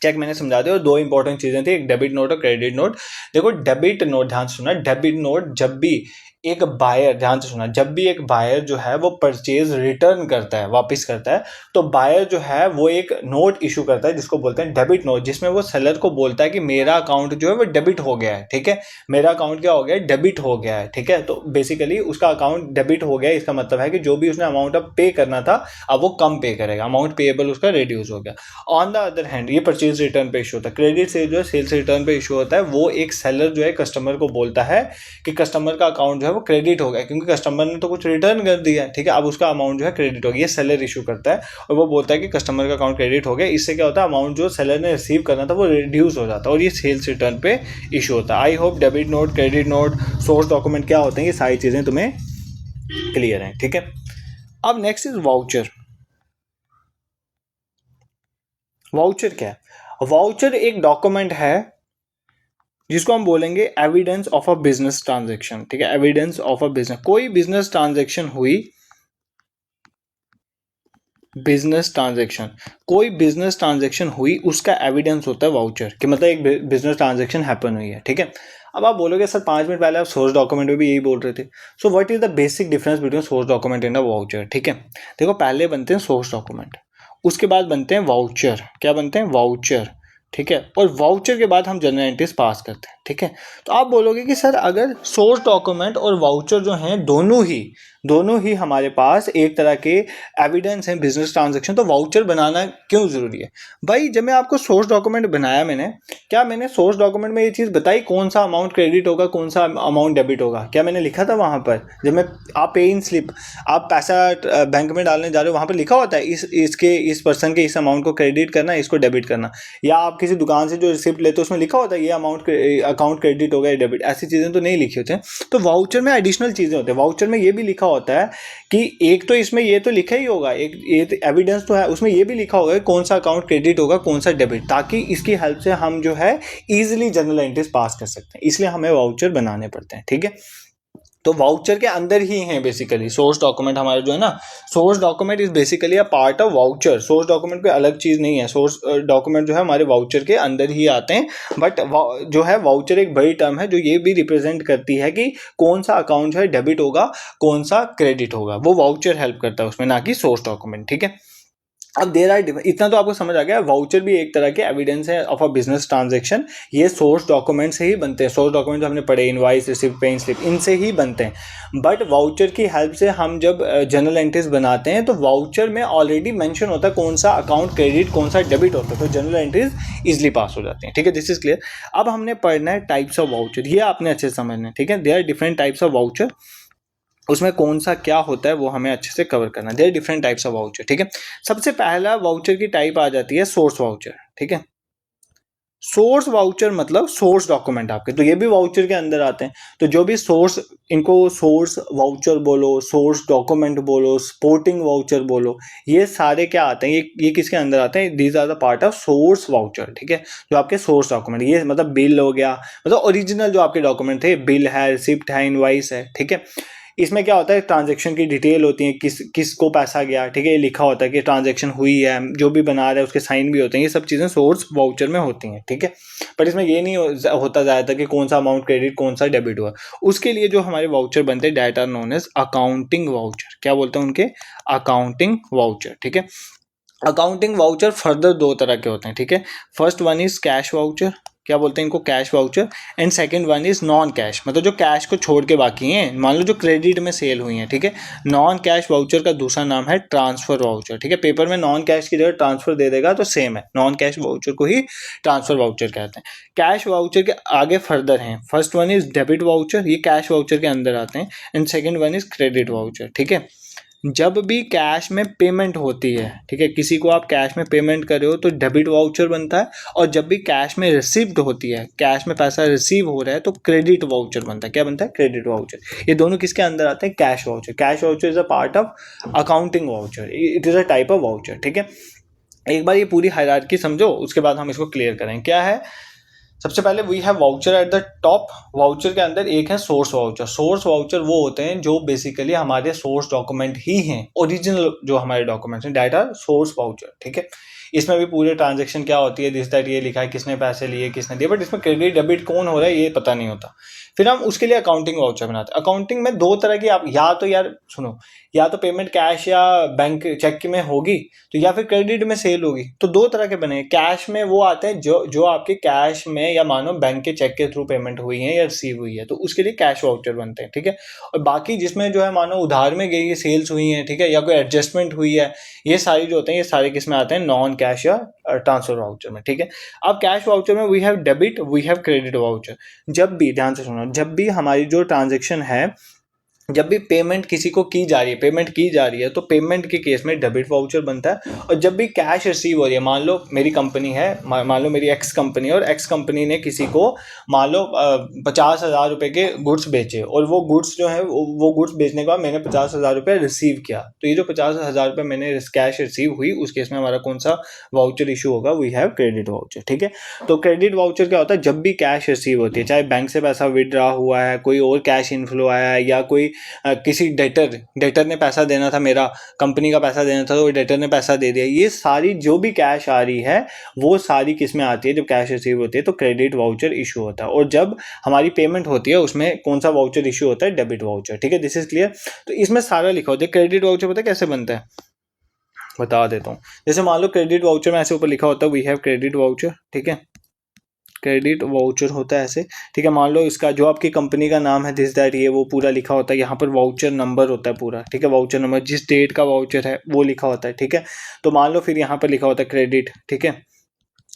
चेक मैंने समझा दिया। और दो इंपॉर्टेंट चीजें थी, एक डेबिट नोट और क्रेडिट नोट। देखो डेबिट नोट, ध्यान से सुना, डेबिट नोट जब भी एक बायर, ध्यान से सुना, जब भी एक बायर जो है वो परचेज रिटर्न करता है, वापस करता है, तो बायर जो है वो एक नोट इशू करता है जिसको बोलते हैं डेबिट नोट, जिसमें वो सेलर को बोलता है कि मेरा अकाउंट जो है वो डेबिट हो गया है, ठीक है, मेरा अकाउंट क्या हो गया है, डेबिट हो गया है, ठीक है। तो बेसिकली उसका अकाउंट डेबिट हो गया, इसका मतलब है कि जो भी उसने अमाउंट अब पे करना था अब वो कम पे करेगा, अमाउंट पेएबल उसका रिड्यूस हो गया। ऑन द अदर हैंड ये परचेज रिटर्न पे इशू होता है। क्रेडिट से जो है सेल्स रिटर्न पे इशू होता है, वो एक सेलर जो है कस्टमर को बोलता है कि कस्टमर का अकाउंट जो है वो क्रेडिट हो गया, क्योंकि कस्टमर ने तो कुछ रिटर्न कर दिया, ठीक है, अब उसका अमाउंट जो है क्रेडिट हो गया। ये सेलर इशू करता है और वो बोलता है कि कस्टमर का अकाउंट क्रेडिट हो गया। इससे क्या होता है, अमाउंट जो सेलर ने रिसीव करना था वो रिड्यूस हो जाता है, और ये सेल्स रिटर्न पे इशू होता है। I hope debit note, credit note, source document क्या होते हैं, ये सारी चीजें तुम्हें क्लियर हैं, ठीक है। अब नेक्स्ट इज वाउचर। वाउचर क्या है? वाउचर एक डॉक्यूमेंट है जिसको हम बोलेंगे evidence of a business transaction, ठीक है, एविडेंस ऑफ अ बिजनेस। कोई बिजनेस ट्रांजैक्शन हुई, कोई बिजनेस ट्रांजैक्शन हुई, उसका एविडेंस होता है वाउचर, कि मतलब एक बिजनेस ट्रांजैक्शन हैपन हुई है, ठीक है। अब आप बोलोगे सर 5 मिनट पहले आप सोर्स डॉक्यूमेंट में भी यही बोल रहे थे, so what is the basic difference between source document and a voucher, ठीक है। देखो पहले बनते हैं सोर्स डॉक्यूमेंट, उसके बाद बनते हैं वाउचर। क्या बनते हैं? वाउचर, ठीक है। और वाउचर के बाद हम जनरल एंट्रीज पास करते हैं, ठीक है। तो आप बोलोगे कि सर अगर सोर्स डॉक्यूमेंट और वाउचर जो हैं दोनों ही हमारे पास एक तरह के एविडेंस हैं बिजनेस ट्रांजैक्शन, तो वाउचर बनाना क्यों जरूरी है? भाई जब मैं आपको सोर्स डॉक्यूमेंट बनाया, मैंने सोर्स डॉक्यूमेंट में ये चीज़ बताई कौन सा अमाउंट क्रेडिट होगा, कौन सा अमाउंट डेबिट होगा? क्या मैंने लिखा था वहाँ पर? जब मैं, आप पे इन स्लिप, आप पैसा बैंक में डालने जा रहे हो, वहाँ पर लिखा होता है इस पर्सन के इस अमाउंट को क्रेडिट करना, इसको डेबिट करना। या आप किसी दुकान से जो रिसिप्ट लेते हो उसमें लिखा होता है ये अमाउंट अकाउंट क्रेडिट हो गया, डेबिट, ऐसी चीज़ें तो नहीं लिखी होती हैं। तो वाउचर में एडिशनल चीज़ें होती हैं। वाउचर में ये भी लिखा होता है कि एक तो इसमें ये तो लिखा ही होगा, एक ये एविडेंस तो है, उसमें ये भी लिखा होगा कि कौन सा अकाउंट क्रेडिट होगा, कौन सा डेबिट, ताकि इसकी हेल्प से हम जो है इजीली जनरल एंट्रीज पास कर सकते हैं। इसलिए हमें वाउचर बनाने पड़ते हैं, ठीक है। तो वाउचर के अंदर ही है बेसिकली सोर्स डॉक्यूमेंट हमारा जो है ना, source document is basically a part of voucher. Source document कोई अलग चीज़ नहीं है, सोर्स डॉक्यूमेंट जो है हमारे वाउचर के अंदर ही आते हैं। बट जो है वाउचर एक बड़ी टर्म है जो ये भी रिप्रेजेंट करती है कि कौन सा अकाउंट जो है डेबिट होगा, कौन सा क्रेडिट होगा, वो वाउचर हेल्प करता है उसमें, ना कि सोर्स डॉक्यूमेंट। ठीक है, अब देर आर इतना तो आपको समझ आ गया, वाउचर भी एक तरह के एविडेंस है ऑफ अ बिजनेस ट्रांजैक्शन। ये सोर्स डॉक्यूमेंट से ही बनते हैं, सोर्स डॉक्यूमेंट जो हमने पढ़े इनवॉइस, रिसीप्ट, पेइंग स्लिप, इनसे ही बनते हैं। बट वाउचर की हेल्प से हम जब जर्नल एंट्रीज बनाते हैं तो वाउचर में ऑलरेडी मेंशन होता है कौन सा अकाउंट क्रेडिट कौन सा डेबिट होता है, तो जर्नल एंट्रीज इजिली पास हो जाती हैं। ठीक है, दिस इज क्लियर। अब हमने पढ़ना है टाइप्स ऑफ वाउचर, ये आपने अच्छे से समझना है। ठीक है, there are different types of voucher, उसमें कौन सा क्या होता है वो हमें अच्छे से कवर करना है। There different types of voucher. ठीक है, सबसे पहला वाउचर की टाइप आ जाती है सोर्स वाउचर। ठीक है, सोर्स वाउचर मतलब सोर्स डॉक्यूमेंट आपके, तो ये भी वाउचर के अंदर आते हैं। तो जो भी सोर्स, इनको सोर्स वाउचर बोलो, सोर्स डॉक्यूमेंट बोलो, सपोर्टिंग वाउचर बोलो, ये सारे क्या आते हैं, ये किसके अंदर आते हैं, these are the part of source voucher. ठीक है, जो आपके सोर्स डॉक्यूमेंट, ये मतलब बिल हो गया, मतलब ओरिजिनल जो आपके डॉक्यूमेंट थे, बिल है, रिसिप्ट है, इनवॉइस है। ठीक है, इसमें क्या होता है, ट्रांजैक्शन की डिटेल होती है, किसको पैसा गया। ठीक है, ये लिखा होता है कि ट्रांजैक्शन हुई है, जो भी बना रहा है उसके साइन भी होते हैं, ये सब चीज़ें सोर्स वाउचर में होती हैं। ठीक है, पर इसमें ये नहीं होता ज़्यादातर कि कौन सा अमाउंट क्रेडिट कौन सा डेबिट हुआ। उसके लिए जो हमारे वाउचर बनते हैं, that are known as accounting voucher. क्या बोलते हैं उनके, अकाउंटिंग वाउचर। ठीक है, अकाउंटिंग वाउचर फर्दर दो तरह के होते हैं। ठीक है, first one is cash voucher, क्या बोलते हैं इनको, cash voucher. And second one is non cash, मतलब जो कैश को छोड़ के बाकी हैं, मान लो जो क्रेडिट में सेल हुई हैं। ठीक है, नॉन कैश वाउचर का दूसरा नाम है ट्रांसफर वाउचर। ठीक है, पेपर में नॉन कैश की जगह ट्रांसफर दे देगा तो सेम है, नॉन कैश वाउचर को ही ट्रांसफर वाउचर कहते हैं। कैश वाउचर के आगे फर्दर हैं, first one is debit voucher, ये कैश वाउचर के अंदर आते हैं। And second one is credit voucher. ठीक है, जब भी कैश में पेमेंट होती है, ठीक है, किसी को आप कैश में पेमेंट कर रहे हो तो डेबिट वाउचर बनता है, और जब भी कैश में रिसीव्ड होती है, कैश में पैसा रिसीव हो रहा है, तो क्रेडिट वाउचर बनता है। क्या बनता है, क्रेडिट वाउचर। ये दोनों किसके अंदर आते हैं, cash voucher. Cash voucher is a part of accounting voucher, it is a type of voucher. ठीक है, एक बार ये पूरी हायरार्की समझो, उसके बाद हम इसको क्लियर करें। क्या है, सबसे पहले we have voucher at the top. Voucher के अंदर एक है सोर्स वाउचर। सोर्स वाउचर वो होते हैं जो बेसिकली हमारे सोर्स डॉक्यूमेंट ही हैं, ओरिजिनल जो हमारे डॉक्यूमेंट्स हैं, दैट आर सोर्स वाउचर। ठीक है, इसमें भी पूरे ट्रांजैक्शन क्या होती है, दिस दैट, ये लिखा है किसने पैसे लिए किसने दिए, बट इसमें क्रेडिट डेबिट कौन हो रहा है ये पता नहीं होता। फिर हम उसके लिए अकाउंटिंग वाउचर बनाते हैं। अकाउंटिंग में दो तरह की, आप या तो यार सुनो, या तो पेमेंट कैश या बैंक चेक में होगी, तो या फिर क्रेडिट में सेल होगी। तो दो तरह के बने। कैश में वो आते हैं जो आपके कैश में या मानो बैंक के चेक के थ्रू पेमेंट हुई है या रिसीव हुई है, तो उसके लिए कैश वाउचर बनते हैं। ठीक है, और बाकी जिसमें जो है मानो उधार में गई है, सेल्स हुई है, ठीक है, या कोई एडजस्टमेंट हुई है, ये सारी जो होते हैं, ये सारे किस में आते हैं, नॉन कैश या ट्रांसफर वाउचर में। ठीक है, अब कैश वाउचर में we have debit, we have credit voucher. जब भी, ध्यान से सुनो, जब भी हमारी जो ट्रांजैक्शन है, जब भी पेमेंट किसी को की जा रही है, पेमेंट की जा रही है, तो पेमेंट के केस में डेबिट वाउचर बनता है। और जब भी कैश रिसीव हो रही है, मान लो मेरी कंपनी है, मान लो मेरी एक्स कंपनी है, और एक्स कंपनी ने किसी को मान लो 50,000 रुपये के गुड्स बेचे, और वो गुड्स जो है वो गुड्स बेचने के बाद मैंने 50,000 रुपये रिसीव किया, तो ये जो 50,000 रुपये मैंने कैश रिसीव हुई, उस केस में हमारा कौन सा वाउचर इशू होगा, वी हैव क्रेडिट वाउचर। ठीक है, तो क्रेडिट वाउचर क्या होता है, जब भी कैश रिसीव होती है, चाहे बैंक से पैसा विड्रॉ हुआ है, कोई और कैश इनफ्लो आया है, या कोई किसी डेटर ने पैसा देना था, मेरा कंपनी का पैसा देना था, तो डेटर ने पैसा दे दिया, ये सारी जो भी कैश आ रही है वो सारी किस में आती है, जब कैश रिसीव होती है तो क्रेडिट वाउचर इशू होता है। और जब हमारी पेमेंट होती है उसमें कौन सा वाउचर इशू होता है, डेबिट वाउचर। ठीक है, दिस इज क्लियर। तो इसमें सारा लिखा होता है। क्रेडिट वाउचर पता है कैसे बनता है, बता देता हूँ। जैसे मान लो क्रेडिट वाउचर में ऐसे ऊपर लिखा होता है वी हैव क्रेडिट वाउचर। ठीक है, क्रेडिट वाउचर होता है ऐसे। ठीक है, मान लो इसका जो आपकी कंपनी का नाम है, दिस दैट, ये वो पूरा लिखा होता है, यहाँ पर वाउचर नंबर होता है पूरा। ठीक है, वाउचर नंबर, जिस डेट का वाउचर है वो लिखा होता है। ठीक है, तो मान लो फिर यहाँ पर लिखा होता है क्रेडिट। ठीक है,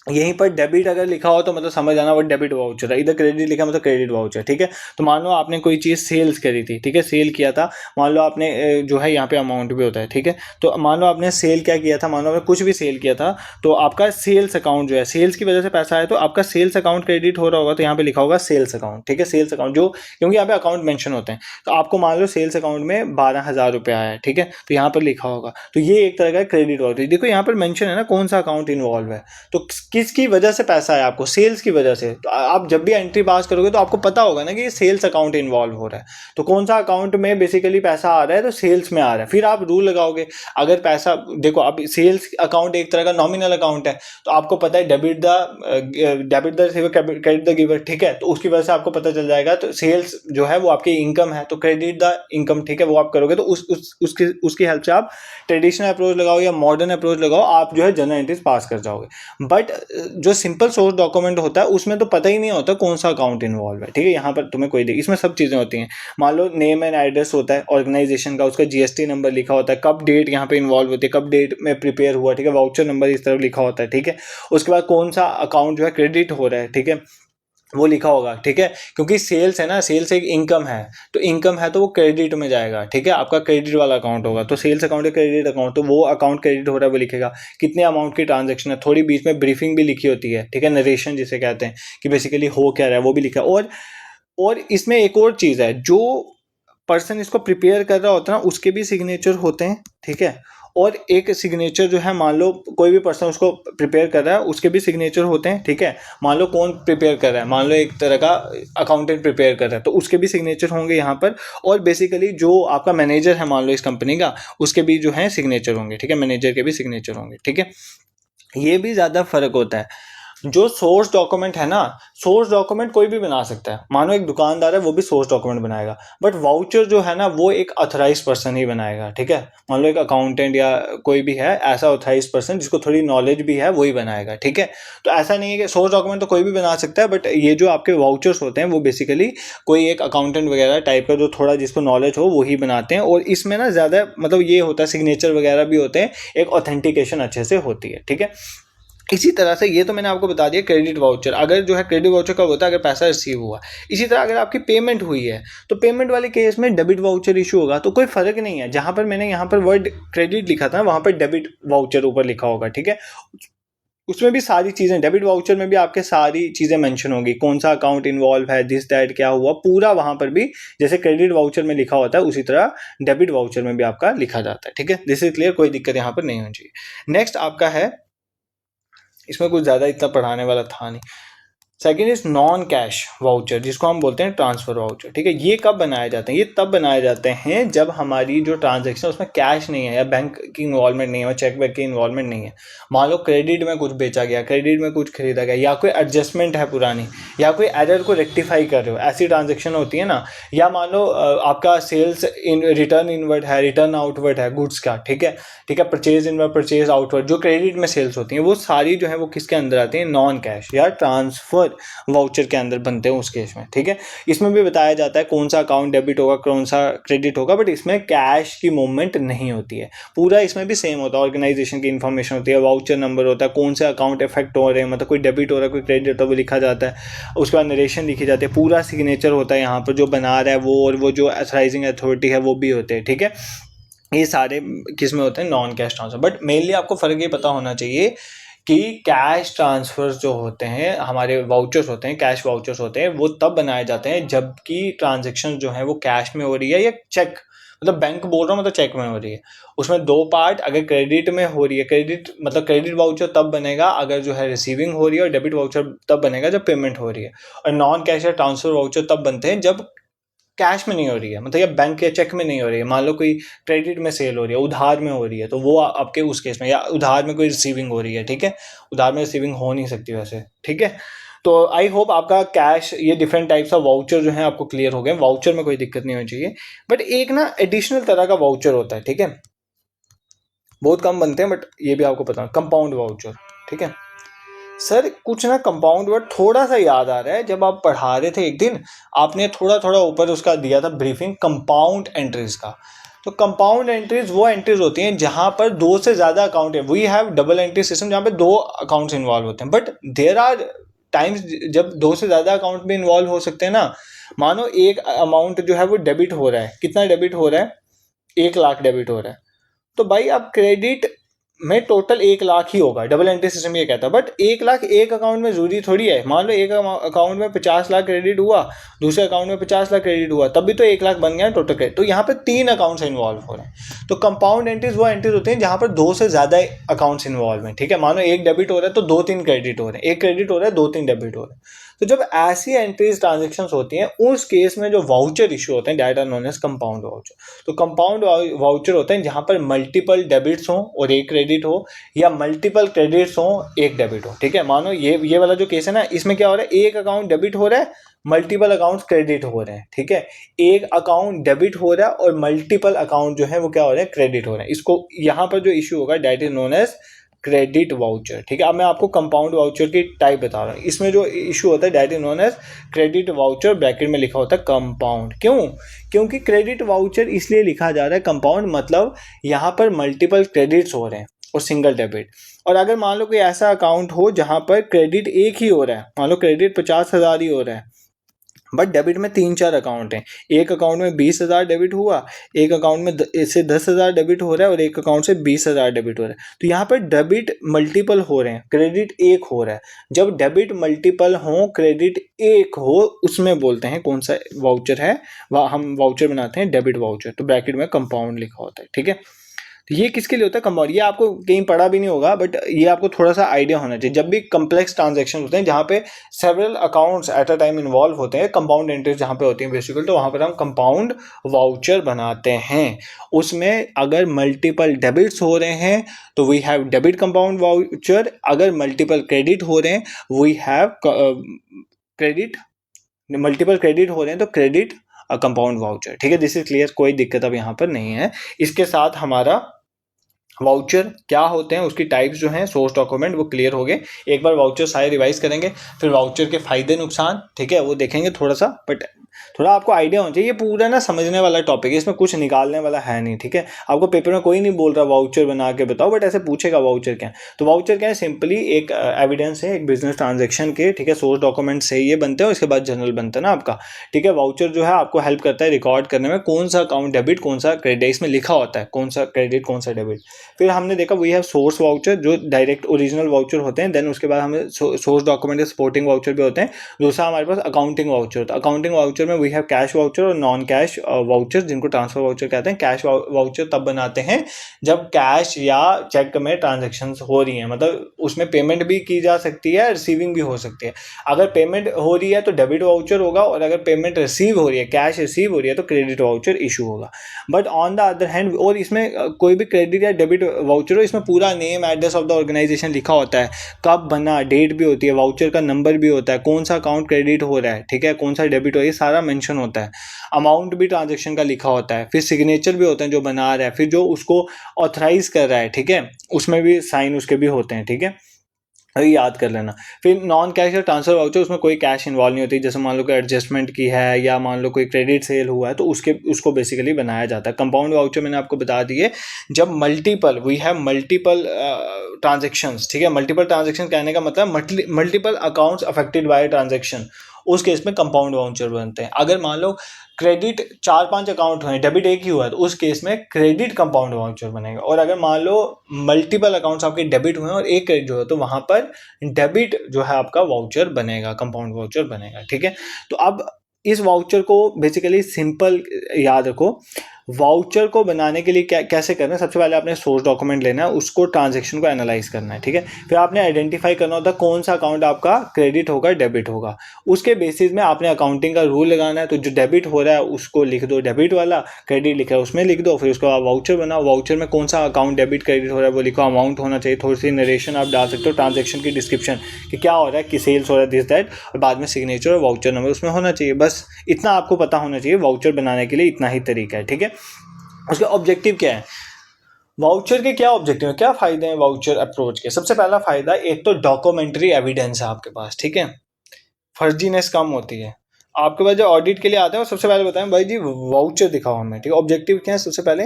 यहीं पर डेबिट अगर लिखा हो तो मतलब समझ आना वो डेबिट वाउचर है, इधर क्रेडिट लिखा मतलब क्रेडिट वाउचर। ठीक है, तो मान लो आपने कोई चीज़ सेल्स करी थी, ठीक है, सेल किया था, मान लो आपने जो है यहाँ पे अमाउंट भी होता है। ठीक है, तो मान लो आपने सेल क्या किया था, मान लो आपने कुछ भी सेल किया था, तो आपका सेल्स अकाउंट जो है, सेल्स की वजह से पैसा आया तो आपका सेल्स अकाउंट क्रेडिट हो रहा होगा, तो यहाँ पे लिखा होगा सेल्स अकाउंट। ठीक है, सेल्स अकाउंट जो, क्योंकि यहाँ पे अकाउंट मेंशन होते हैं, तो आपको मान लो सेल्स अकाउंट में 12,000 रुपये आया है। ठीक है, तो यहाँ पर लिखा होगा, तो ये एक तरह का क्रेडिट वाउचर। देखो यहाँ पर मेंशन है ना कौन सा अकाउंट इन्वॉल्व है, तो किसकी वजह से पैसा आया आपको, सेल्स की वजह से। तो आप जब भी एंट्री पास करोगे तो आपको पता होगा ना कि ये सेल्स अकाउंट इन्वॉल्व हो रहा है, तो कौन सा अकाउंट में बेसिकली पैसा आ रहा है, तो सेल्स में आ रहा है। फिर आप रूल लगाओगे, अगर पैसा देखो अब सेल्स अकाउंट एक तरह का नॉमिनल अकाउंट है, तो आपको पता है debit the receiver credit the giver, ठीक है, तो उसकी वजह से आपको पता चल जाएगा। तो सेल्स जो है वो आपकी इनकम है, तो क्रेडिट द इनकम, ठीक है, वो आप करोगे। तो उसकी हेल्प से आप ट्रेडिशनल अप्रोच लगाओ या मॉडर्न अप्रोच लगाओ, आप जो है जनरल एंट्रीज पास कर जाओगे। बट जो सिंपल सोर्स डॉक्यूमेंट होता है उसमें तो पता ही नहीं होता कौन सा अकाउंट इन्वॉल्व है, ठीक है। यहाँ पर तुम्हें कोई इसमें सब चीज़ें होती हैं। मान लो नेम एंड एड्रेस होता है ऑर्गेनाइजेशन का, उसका जीएसटी नंबर लिखा होता है, कब डेट यहाँ पे इन्वॉल्व होती है, कब डेट में प्रिपेयर हुआ, ठीक है, वाउचर नंबर इस तरफ लिखा होता है, ठीक है। उसके बाद कौन सा अकाउंट जो है क्रेडिट हो रहा है, ठीक है, वो लिखा होगा, ठीक है, क्योंकि सेल्स है ना, सेल्स एक इनकम है, तो इनकम है तो वो क्रेडिट में जाएगा, ठीक है, आपका क्रेडिट वाला अकाउंट होगा। तो सेल्स अकाउंट है क्रेडिट अकाउंट, तो वो अकाउंट क्रेडिट हो रहा है वो लिखेगा। कितने अमाउंट की ट्रांजेक्शन है, थोड़ी बीच में ब्रीफिंग भी लिखी होती है, ठीक है, नरेशन जिसे कहते हैं कि बेसिकली हो क्या रहा है वो भी लिखा है। और इसमें एक और चीज़ है, जो पर्सन इसको प्रिपेयर कर रहा होता है ना उसके भी सिग्नेचर होते हैं, ठीक है। और एक सिग्नेचर जो है, मान लो कोई भी पर्सन उसको प्रिपेयर कर रहा है उसके भी सिग्नेचर होते हैं, ठीक है। मान लो कौन प्रिपेयर कर रहा है, मान लो एक तरह का अकाउंटेंट प्रिपेयर कर रहा है, तो उसके भी सिग्नेचर होंगे यहाँ पर। और बेसिकली जो आपका मैनेजर है मान लो इस कंपनी का, उसके भी जो है सिग्नेचर होंगे, ठीक है, मैनेजर के भी सिग्नेचर होंगे, ठीक है। ये भी ज़्यादा फर्क होता है। जो सोर्स डॉक्यूमेंट है ना, सोर्स डॉक्यूमेंट कोई भी बना सकता है, मानो एक दुकानदार है वो भी सोर्स डॉक्यूमेंट बनाएगा, बट वाउचर जो है ना वो एक ऑथराइज पर्सन ही बनाएगा, ठीक है। मान लो एक अकाउंटेंट या कोई भी है ऐसा ऑथराइज पर्सन जिसको थोड़ी नॉलेज भी है वही बनाएगा, ठीक है। तो ऐसा नहीं है कि सोर्स डॉक्यूमेंट तो कोई भी बना सकता है, बट ये जो आपके वाउचर्स होते हैं वो बेसिकली कोई एक अकाउंटेंट वगैरह टाइप का जो थोड़ा जिसको नॉलेज हो वही बनाते हैं। और इसमें ना ज़्यादा मतलब ये होता है, सिग्नेचर वगैरह भी होते हैं, एक ऑथेंटिकेशन अच्छे से होती है, ठीक है। इसी तरह से ये तो मैंने आपको बता दिया क्रेडिट वाउचर। अगर जो है क्रेडिट वाउचर कब होता है, अगर पैसा रिसीव हुआ। इसी तरह अगर आपकी पेमेंट हुई है तो पेमेंट वाले केस में डेबिट वाउचर इशू होगा। तो कोई फर्क नहीं है, जहां पर मैंने यहाँ पर वर्ड क्रेडिट लिखा था वहां पर डेबिट वाउचर ऊपर लिखा होगा, ठीक है। उसमें भी सारी चीज़ें, डेबिट वाउचर में भी आपके सारी चीज़ें मेंशन होगी, कौन सा अकाउंट इन्वॉल्व है, दिस दैट क्या हुआ पूरा वहां पर भी, जैसे क्रेडिट वाउचर में लिखा होता है उसी तरह डेबिट वाउचर में भी आपका लिखा जाता है, ठीक है। दिस इज क्लियर, कोई दिक्कत यहाँ पर नहीं होनी चाहिए। नेक्स्ट आपका है, इसमें कुछ ज़्यादा इतना पढ़ाने वाला था नहीं। Second is non cash voucher, जिसको हम बोलते हैं ट्रांसफर वाउचर, ठीक है। ये कब बनाए जाते हैं, ये तब बनाए जाते हैं जब हमारी जो ट्रांजैक्शन उसमें कैश नहीं है या बैंक की इन्वॉल्वमेंट नहीं है या चेक बैक की इन्वॉल्वमेंट नहीं है। मान लो क्रेडिट में कुछ बेचा गया, क्रेडिट में कुछ खरीदा गया, या कोई एडजस्टमेंट है पुरानी, या कोई एरर को रेक्टिफाई कर रहे हो, ऐसी ट्रांजेक्शन होती है ना। या मान लो आपका सेल्स रिटर्न इनवर्ड है, रिटर्न आउटवर्ड है गुड्स का, ठीक है, ठीक है, परचेज इनवर्ड परचेज आउटवर्ड, जो क्रेडिट में सेल्स होती हैं वो सारी जो है वो किसके अंदर आती हैं, नॉन कैश या ट्रांसफर वाउचर के अंदर बनते हैं उस केस में, ठीक है। इसमें भी बताया जाता है कौन सा अकाउंट डेबिट होगा कौन सा क्रेडिट होगा, बट इसमें कैश की मूवमेंट नहीं होती है। पूरा इसमें भी सेम होता है, ऑर्गेनाइजेशन की इन्फॉर्मेशन होती है, वाउचर नंबर होता है, कौन से अकाउंट इफेक्ट हो रहे हैं, मतलब कोई डेबिट हो रहा है कोई क्रेडिट होता है वो लिखा जाता है। उसके बाद नरेशन लिखी जाती है, पूरा सिग्नेचर होता है यहाँ पर जो बना रहा है वो, और वो जो अथराइजिंग अथॉरिटी है वो भी होते हैं, ठीक है। ये सारे किस में होते हैं, non cash transfer. But mainly आपको फर्क ये पता होना चाहिए कि कैश ट्रांसफर्स जो होते हैं, हमारे वाउचर्स होते हैं, कैश वाउचर्स होते हैं, वो तब बनाए जाते हैं जबकि ट्रांजैक्शन जो है वो कैश में हो रही है या चेक, मतलब बैंक बोल रहा हूँ मतलब चेक में हो रही है। उसमें दो पार्ट, अगर क्रेडिट में हो रही है, क्रेडिट मतलब क्रेडिट वाउचर तब बनेगा अगर जो है रिसीविंग हो रही है, और डेबिट वाउचर तब बनेगा जब पेमेंट हो रही है। और नॉन कैश या ट्रांसफर वाउचर तब बनते हैं जब कैश में नहीं हो रही है, मतलब या बैंक या चेक में नहीं हो रही है। मान लो कोई क्रेडिट में सेल हो रही है, उधार में हो रही है, तो वो आपके उस केस में, या उधार में कोई रिसीविंग हो रही है, ठीक है। उधार में रिसीविंग हो नहीं सकती वैसे, ठीक है। तो आई होप आपका कैश, ये डिफरेंट टाइप्स ऑफ वाउचर जो है आपको क्लियर हो गए। वाउचर में कोई दिक्कत नहीं होनी चाहिए। बट एक ना एडिशनल तरह का वाउचर होता है, ठीक है, बहुत कम बनते हैं, बट ये भी आपको पता है, कंपाउंड वाउचर, ठीक है। सर कुछ ना कंपाउंड वर्ड थोड़ा सा याद आ रहा है, जब आप पढ़ा रहे थे एक दिन आपने थोड़ा थोड़ा ऊपर उसका दिया था ब्रीफिंग कंपाउंड एंट्रीज का। तो कंपाउंड एंट्रीज वो एंट्रीज होती हैं जहां पर दो से ज़्यादा अकाउंट है। We have double entry system जहां पे दो अकाउंट्स इन्वॉल्व होते हैं, बट देयर आर टाइम्स जब दो से ज़्यादा अकाउंट भी इन्वॉल्व हो सकते हैं ना। मानो एक अमाउंट जो है वो डेबिट हो रहा है, कितना डेबिट हो रहा है, 1 लाख डेबिट हो रहा है। तो भाई आप क्रेडिट में टोटल 1 लाख ही होगा, डबल एंट्री सिस्टम ये कहता है। बट 1 लाख एक अकाउंट में जरूरी थोड़ी है। मान लो एक अकाउंट में 50 लाख क्रेडिट हुआ, दूसरे अकाउंट में 50 लाख क्रेडिट हुआ, तब भी तो 1 लाख बन गया टोटल क्रेडिट। तो यहाँ पे 3 अकाउंट्स इन्वॉल्व हो रहे हैं। तो कंपाउंड एंट्रीज वो एंट्रीज होती हैं जहाँ पर 2 से ज़्यादा अकाउंट्स इन्वॉल्व हैं, ठीक है। मानो एक डेबिट हो रहा है तो 2-3 क्रेडिट हो रहे हैं, एक क्रेडिट हो रहा है 2-3 डेबिट हो रहे हैं। तो जब ऐसी एंट्रीज ट्रांजेक्शंस होती हैं उस केस में जो वाउचर इशू होते हैं that are known as compound voucher. तो कंपाउंड वाउचर होते हैं जहां पर मल्टीपल डेबिट्स हो और एक क्रेडिट हो, या मल्टीपल क्रेडिट्स हो एक डेबिट हो, ठीक है। मानो ये वाला जो केस है ना, इसमें क्या हो रहा है, एक अकाउंट डेबिट हो रहा है, मल्टीपल अकाउंट्स क्रेडिट हो रहे हैं, ठीक है। एक अकाउंट डेबिट हो रहा है और मल्टीपल अकाउंट जो है वो क्या हो रहे हैं, क्रेडिट हो रहे हैं। इसको यहाँ पर जो इशू होगा that is known as credit voucher, ठीक है। अब मैं आपको कंपाउंड वाउचर की टाइप बता रहा हूँ। इसमें जो इशू होता है that is known as credit voucher, bracket में लिखा होता है कंपाउंड। क्यों? क्योंकि क्रेडिट वाउचर इसलिए लिखा जा रहा है कंपाउंड, मतलब यहाँ पर मल्टीपल क्रेडिट्स हो रहे हैं और सिंगल डेबिट। और अगर मान लो कोई ऐसा अकाउंट हो जहाँ पर क्रेडिट एक ही हो रहा है, मान लो क्रेडिट 50,000 ही हो रहा है, बट डेबिट में 3-4 अकाउंट हैं। एक अकाउंट में 20,000 डेबिट हुआ, एक अकाउंट में इससे 10,000 डेबिट हो रहा है और एक अकाउंट से 20,000 डेबिट हो रहा है। तो यहाँ पर डेबिट मल्टीपल हो रहे हैं, क्रेडिट एक हो रहा है। जब डेबिट मल्टीपल हो, क्रेडिट एक हो, उसमें बोलते हैं कौन सा वाउचर है, वह हम वाउचर बनाते हैं डेबिट वाउचर। तो ब्रैकेट में कंपाउंड लिखा होता है, ठीक है। तो ये किसके लिए होता है, कंपाउंड। ये आपको कहीं पढ़ा भी नहीं होगा, बट ये आपको थोड़ा सा आइडिया होना चाहिए। जब भी कम्प्लेक्स ट्रांजेक्शन होते हैं जहाँ पे several accounts at a time involve होते हैं, कंपाउंड एंट्रीज जहाँ पे होती हैं बेसिकली, तो वहाँ पर हम कंपाउंड वाउचर बनाते हैं। उसमें अगर मल्टीपल डेबिट्स हो रहे हैं तो we have debit compound voucher, अगर मल्टीपल क्रेडिट हो रहे हैं we have credit, multiple credit हो रहे हैं तो क्रेडिट कंपाउंड वाउचर, ठीक है। दिस इज क्लियर, कोई दिक्कत अब यहाँ पर नहीं है। इसके साथ हमारा वाउचर क्या होते हैं, उसकी टाइप्स जो हैं, सोर्स डॉक्यूमेंट, वो क्लियर हो गए। एक बार वाउचर सारे रिवाइज करेंगे, फिर वाउचर के फायदे नुकसान, ठीक है, वो देखेंगे थोड़ा सा। बट थोड़ा आपको आइडिया होना चाहिए, ये पूरा ना समझने वाला टॉपिक है, इसमें कुछ निकालने वाला है नहीं, ठीक है। आपको पेपर में कोई नहीं बोल रहा वाउचर बना के बताओ, बट ऐसे पूछेगा वाउचर क्या है। तो वाउचर क्या है, सिंपली एक एविडेंस है एक बिजनेस ट्रांजेक्शन के, ठीक है। सोर्स डॉक्यूमेंट से ये बनते हैं, उसके बाद जनरल बनता है ना आपका, ठीक है। वाउचर जो है आपको हेल्प करता है रिकॉर्ड करने में कौन सा अकाउंट डेबिट कौन सा क्रेडिट, इसमें लिखा होता है कौन सा क्रेडिट कौन सा डेबिट। फिर हमने देखा वी हैव सोर्स वाउचर जो डायरेक्ट ओरिजिनल वाउचर होते हैं। देन उसके बाद हमें सोर्स डॉक्यूमेंट के सपोर्टिंग वाउचर भी होते हैं। दूसरा हमारे पास अकाउंटिंग वाउचर होता है। अकाउंटिंग वाउचर में वी हैव कैश वाउचर और नॉन कैश वाउचर, जिनको ट्रांसफर वाउचर कहते हैं। कैश वाउचर तब बनाते हैं जब कैश या चेक में ट्रांजेक्शन हो रही है, मतलब उसमें पेमेंट भी की जा सकती है, रिसीविंग भी हो सकती है। अगर पेमेंट हो रही है तो डेबिट वाउचर होगा, और अगर पेमेंट रिसीव हो रही है, कैश रिसीव हो रही है, तो क्रेडिट वाउचर इशू होगा। But on the other hand, और इसमें कोई भी क्रेडिट या डेबिट वाउचर हो, इसमें पूरा name address of the organisation लिखा होता है, कब बना, डेट भी होती है, वाउचर का नंबर भी होता है, कौन सा अकाउंट क्रेडिट हो रहा है, ठीक है, कौन सा डेबिट हो रहा है, सारा मेंशन होता है। अमाउंट भी ट्रांजेक्शन का लिखा होता है। फिर सिग्नेचर भी होते हैं जो बना रहा है, फिर जो उसको ऑथराइज कर रहा है, ठीक है, उसमें भी साइन उसके भी होते हैं, ठीक है, ये याद कर लेना। फिर नॉन कैश या ट्रांसफर वाउचर, उसमें कोई कैश इन्वॉल्व नहीं होती। जैसे मान लो कोई एडजस्टमेंट की है या मान लो कोई क्रेडिट सेल हुआ है, तो उसको बेसिकली बनाया जाता है। कंपाउंड वाउचर मैंने आपको बता दिए, जब multiple we have multiple transactions, ठीक है। मल्टीपल ट्रांजेक्शन कहने का मतलब multiple accounts affected by transaction, उस केस में कंपाउंड वाउचर बनते हैं। अगर मान लो क्रेडिट 4-5 अकाउंट हुए, डेबिट एक ही हुआ है, तो उस केस में क्रेडिट कंपाउंड वाउचर बनेगा। और अगर मान लो मल्टीपल अकाउंट्स आपके डेबिट हुए और एक क्रेडिट हुआ, तो वहां पर डेबिट जो है आपका वाउचर बनेगा, कंपाउंड वाउचर बनेगा, ठीक है। तो अब इस वाउचर को बेसिकली सिंपल याद रखो। वाउचर को बनाने के लिए कैसे करना है, सबसे पहले आपने सोर्स डॉक्यूमेंट लेना है, उसको ट्रांजेक्शन को एनालाइज करना है, ठीक है। फिर आपने आइडेंटिफाई करना होता है कौन सा अकाउंट आपका क्रेडिट होगा, डेबिट होगा। उसके बेसिस में आपने अकाउंटिंग का रूल लगाना है। तो जो डेबिट हो रहा है उसको लिख दो डेबिट वाला, क्रेडिट लिखा है उसमें लिख दो। फिर उसको आप वाउचर बनाओ, वाउचर में कौन सा अकाउंट डेबिट क्रेडिट हो रहा है वो लिखो, अमाउंट होना चाहिए, थोड़ी सी नरेशन आप डाल सकते हो, ट्रांजेक्शन की डिस्क्रिप्शन कि क्या हो रहा है, कि सेल्स हो रहा है, दिस दैट, और बाद में सिग्नेचर और वाउचर नंबर उसमें होना चाहिए। बस इतना आपको पता होना चाहिए वाउचर बनाने के लिए, इतना ही तरीका है, ठीक है। उसका ऑब्जेक्टिव क्या है, वाउचर के क्या ऑब्जेक्टिव है, क्या फायदे हैं वाउचर अप्रोच के। सबसे पहला फायदा, एक तो डॉक्यूमेंट्री एविडेंस है आपके पास, ठीक है, फर्जीनेस कम होती है। आपके पास जो ऑडिट के लिए आते हैं वो सबसे पहले बताएं भाई जी वाउचर दिखाओ हमें, ठीक है। ऑब्जेक्टिव क्या है, सबसे पहले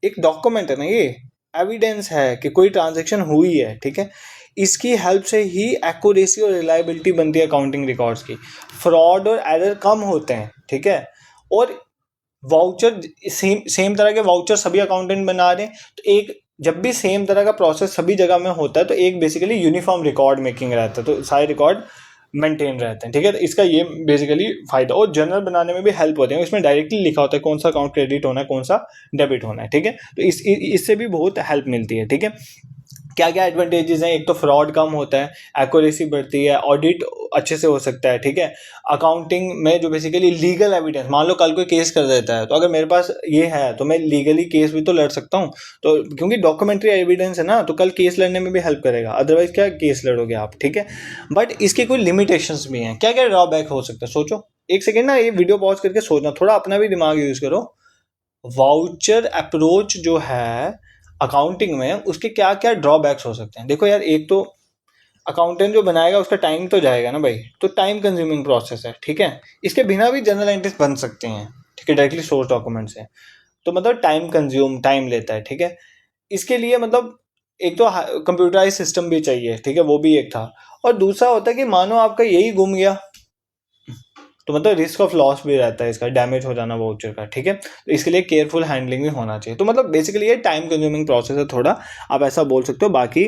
एक डॉक्यूमेंट है ना, ये एविडेंस है कि कोई ट्रांजेक्शन हुई है, ठीक है। इसकी हेल्प से ही एक्यूरेसी और रिलायबिलिटी बनती है अकाउंटिंग रिकॉर्ड्स की, फ्रॉड और एरर कम होते हैं, ठीक है। और वाउचर सेम तरह के वाउचर सभी अकाउंटेंट बना रहे हैं, तो एक जब भी सेम तरह का प्रोसेस सभी जगह में होता है तो एक बेसिकली यूनिफॉर्म रिकॉर्ड मेकिंग रहता है, तो सारे रिकॉर्ड मेंटेन रहते हैं, ठीक है। तो इसका ये बेसिकली फायदा, और जर्नल बनाने में भी हेल्प होते हैं, इसमें डायरेक्टली लिखा होता है कौन सा अकाउंट क्रेडिट होना है, कौन सा डेबिट होना है, ठीक है। तो इससे भी बहुत हेल्प मिलती है, ठीक है। क्या क्या एडवांटेजेस हैं, एक तो फ्रॉड कम होता है, एक्यूरेसी बढ़ती है, ऑडिट अच्छे से हो सकता है, ठीक है। अकाउंटिंग में जो बेसिकली लीगल एविडेंस, मान लो कल कोई केस कर देता है तो अगर मेरे पास ये है तो मैं लीगली केस भी तो लड़ सकता हूँ, तो क्योंकि डॉक्यूमेंट्री एविडेंस है ना, तो कल केस लड़ने में भी हेल्प करेगा, अदरवाइज क्या केस लड़ोगे आप, ठीक है। बट इसके कोई लिमिटेशंस भी हैं, क्या क्या ड्रॉबैक हो सकता है, सोचो एक सेकेंड ना, ये वीडियो पॉज करके सोचना, थोड़ा अपना भी दिमाग यूज करो। वाउचर अप्रोच जो है अकाउंटिंग में, उसके क्या क्या ड्रॉबैक्स हो सकते हैं। देखो यार, एक तो अकाउंटेंट जो बनाएगा उसका टाइम तो जाएगा ना भाई, तो टाइम कंज्यूमिंग प्रोसेस है, ठीक है। इसके बिना भी जर्नल एंट्रीज बन सकते हैं, ठीक है, डायरेक्टली सोर्स डॉक्यूमेंट से, तो मतलब टाइम लेता है, ठीक है। इसके लिए मतलब एक तो कंप्यूटराइज सिस्टम भी चाहिए, ठीक है, वो भी एक था। और दूसरा होता है कि मानो आपका यही गुम गया तो मतलब रिस्क ऑफ लॉस भी रहता है, इसका डैमेज हो जाना वाउचर का, ठीक है। तो इसके लिए केयरफुल हैंडलिंग भी होना चाहिए। तो मतलब बेसिकली ये टाइम कंज्यूमिंग प्रोसेस है थोड़ा, आप ऐसा बोल सकते हो, बाकी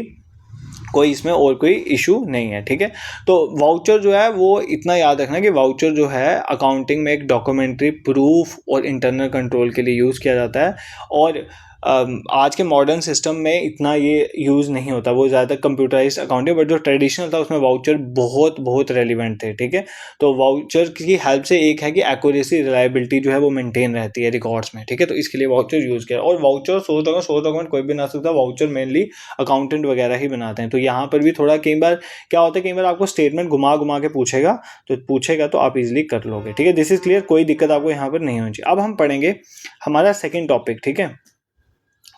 कोई इसमें और कोई इशू नहीं है, ठीक है। तो वाउचर जो है वो इतना याद रखना कि वाउचर जो है अकाउंटिंग में एक डॉक्यूमेंट्री प्रूफ और इंटरनल कंट्रोल के लिए यूज़ किया जाता है, और आज के मॉडर्न सिस्टम में इतना ये यूज़ नहीं होता, वो ज़्यादा कंप्यूटराइज अकाउंटिंग, बट जो ट्रेडिशनल था उसमें वाउचर बहुत बहुत रेलिवेंट थे, ठीक है। तो वाउचर की हेल्प से एक है कि एक्यूरेसी रिलायबिलिटी जो है वो मेंटेन रहती है रिकॉर्ड्स में, ठीक है। तो इसके लिए वाउचर यूज़ किया, और वाउचर सोच डॉक्यूमेंट कोई भी बना सकता, वाउचर मेनली अकाउंटेंट वगैरह ही बनाते हैं। तो यहाँ पर भी थोड़ा कई बार क्या होता है, कई बार आपको स्टेटमेंट घुमा घुमा के पूछेगा तो आप इजीली कर लोगे, ठीक है। दिस इज क्लियर, कोई दिक्कत आपको यहाँ पर नहीं होनी चाहिए। अब हम पढ़ेंगे हमारा सेकेंड टॉपिक, ठीक है।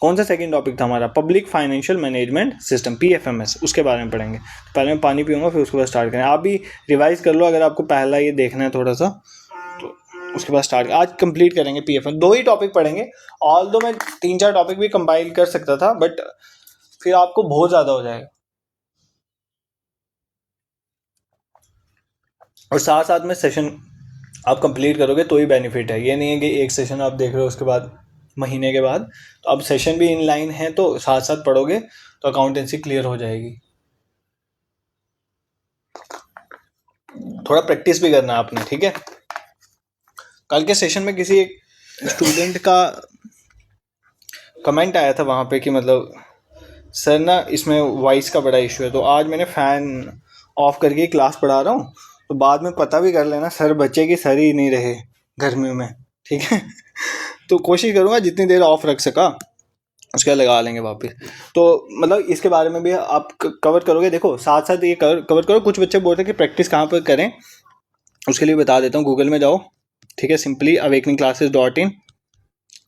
कौन सा सेकंड टॉपिक था हमारा, public financial management system, PFMS, उसके बारे में पढ़ेंगे। पहले मैं पानी पीऊंगा फिर उसके बाद स्टार्ट करें। आप भी रिवाइज कर लो अगर आपको पहला ये देखना है थोड़ा सा, तो उसके बाद स्टार्ट आज कंप्लीट करेंगे पीएफएम। 2 ही टॉपिक पढ़ेंगे, ऑल दो मैं 3-4 टॉपिक भी कंपाइल कर सकता था, बट फिर आपको बहुत ज़्यादा हो जाएगा, और साथ साथ में सेशन आप कंप्लीट करोगे तो ही बेनिफिट है। ये नहीं है कि एक सेशन आप देख रहे हो उसके बाद महीने के बाद, तो अब सेशन भी इन लाइन है तो साथ साथ पढ़ोगे तो अकाउंटेंसी क्लियर हो जाएगी। थोड़ा प्रैक्टिस भी करना आपने, ठीक है। कल के सेशन में किसी एक स्टूडेंट का कमेंट आया था वहाँ पे कि मतलब सर ना इसमें वॉइस का बड़ा इशू है, तो आज मैंने फ़ैन ऑफ करके क्लास पढ़ा रहा हूँ, तो बाद में पता भी कर लेना सर बच्चे की सर ही नहीं रहे गर्मियों में, ठीक है। तो कोशिश करूँगा जितनी देर ऑफ रख सका, उसके बाद लगा लेंगे वापस। तो मतलब इसके बारे में भी आप कवर करोगे। देखो साथ साथ ये कवर करो। कुछ बच्चे बोलते हैं कि प्रैक्टिस कहाँ पर करें, उसके लिए बता देता हूँ, गूगल में जाओ, ठीक है, सिंपली awakeningclasses.in,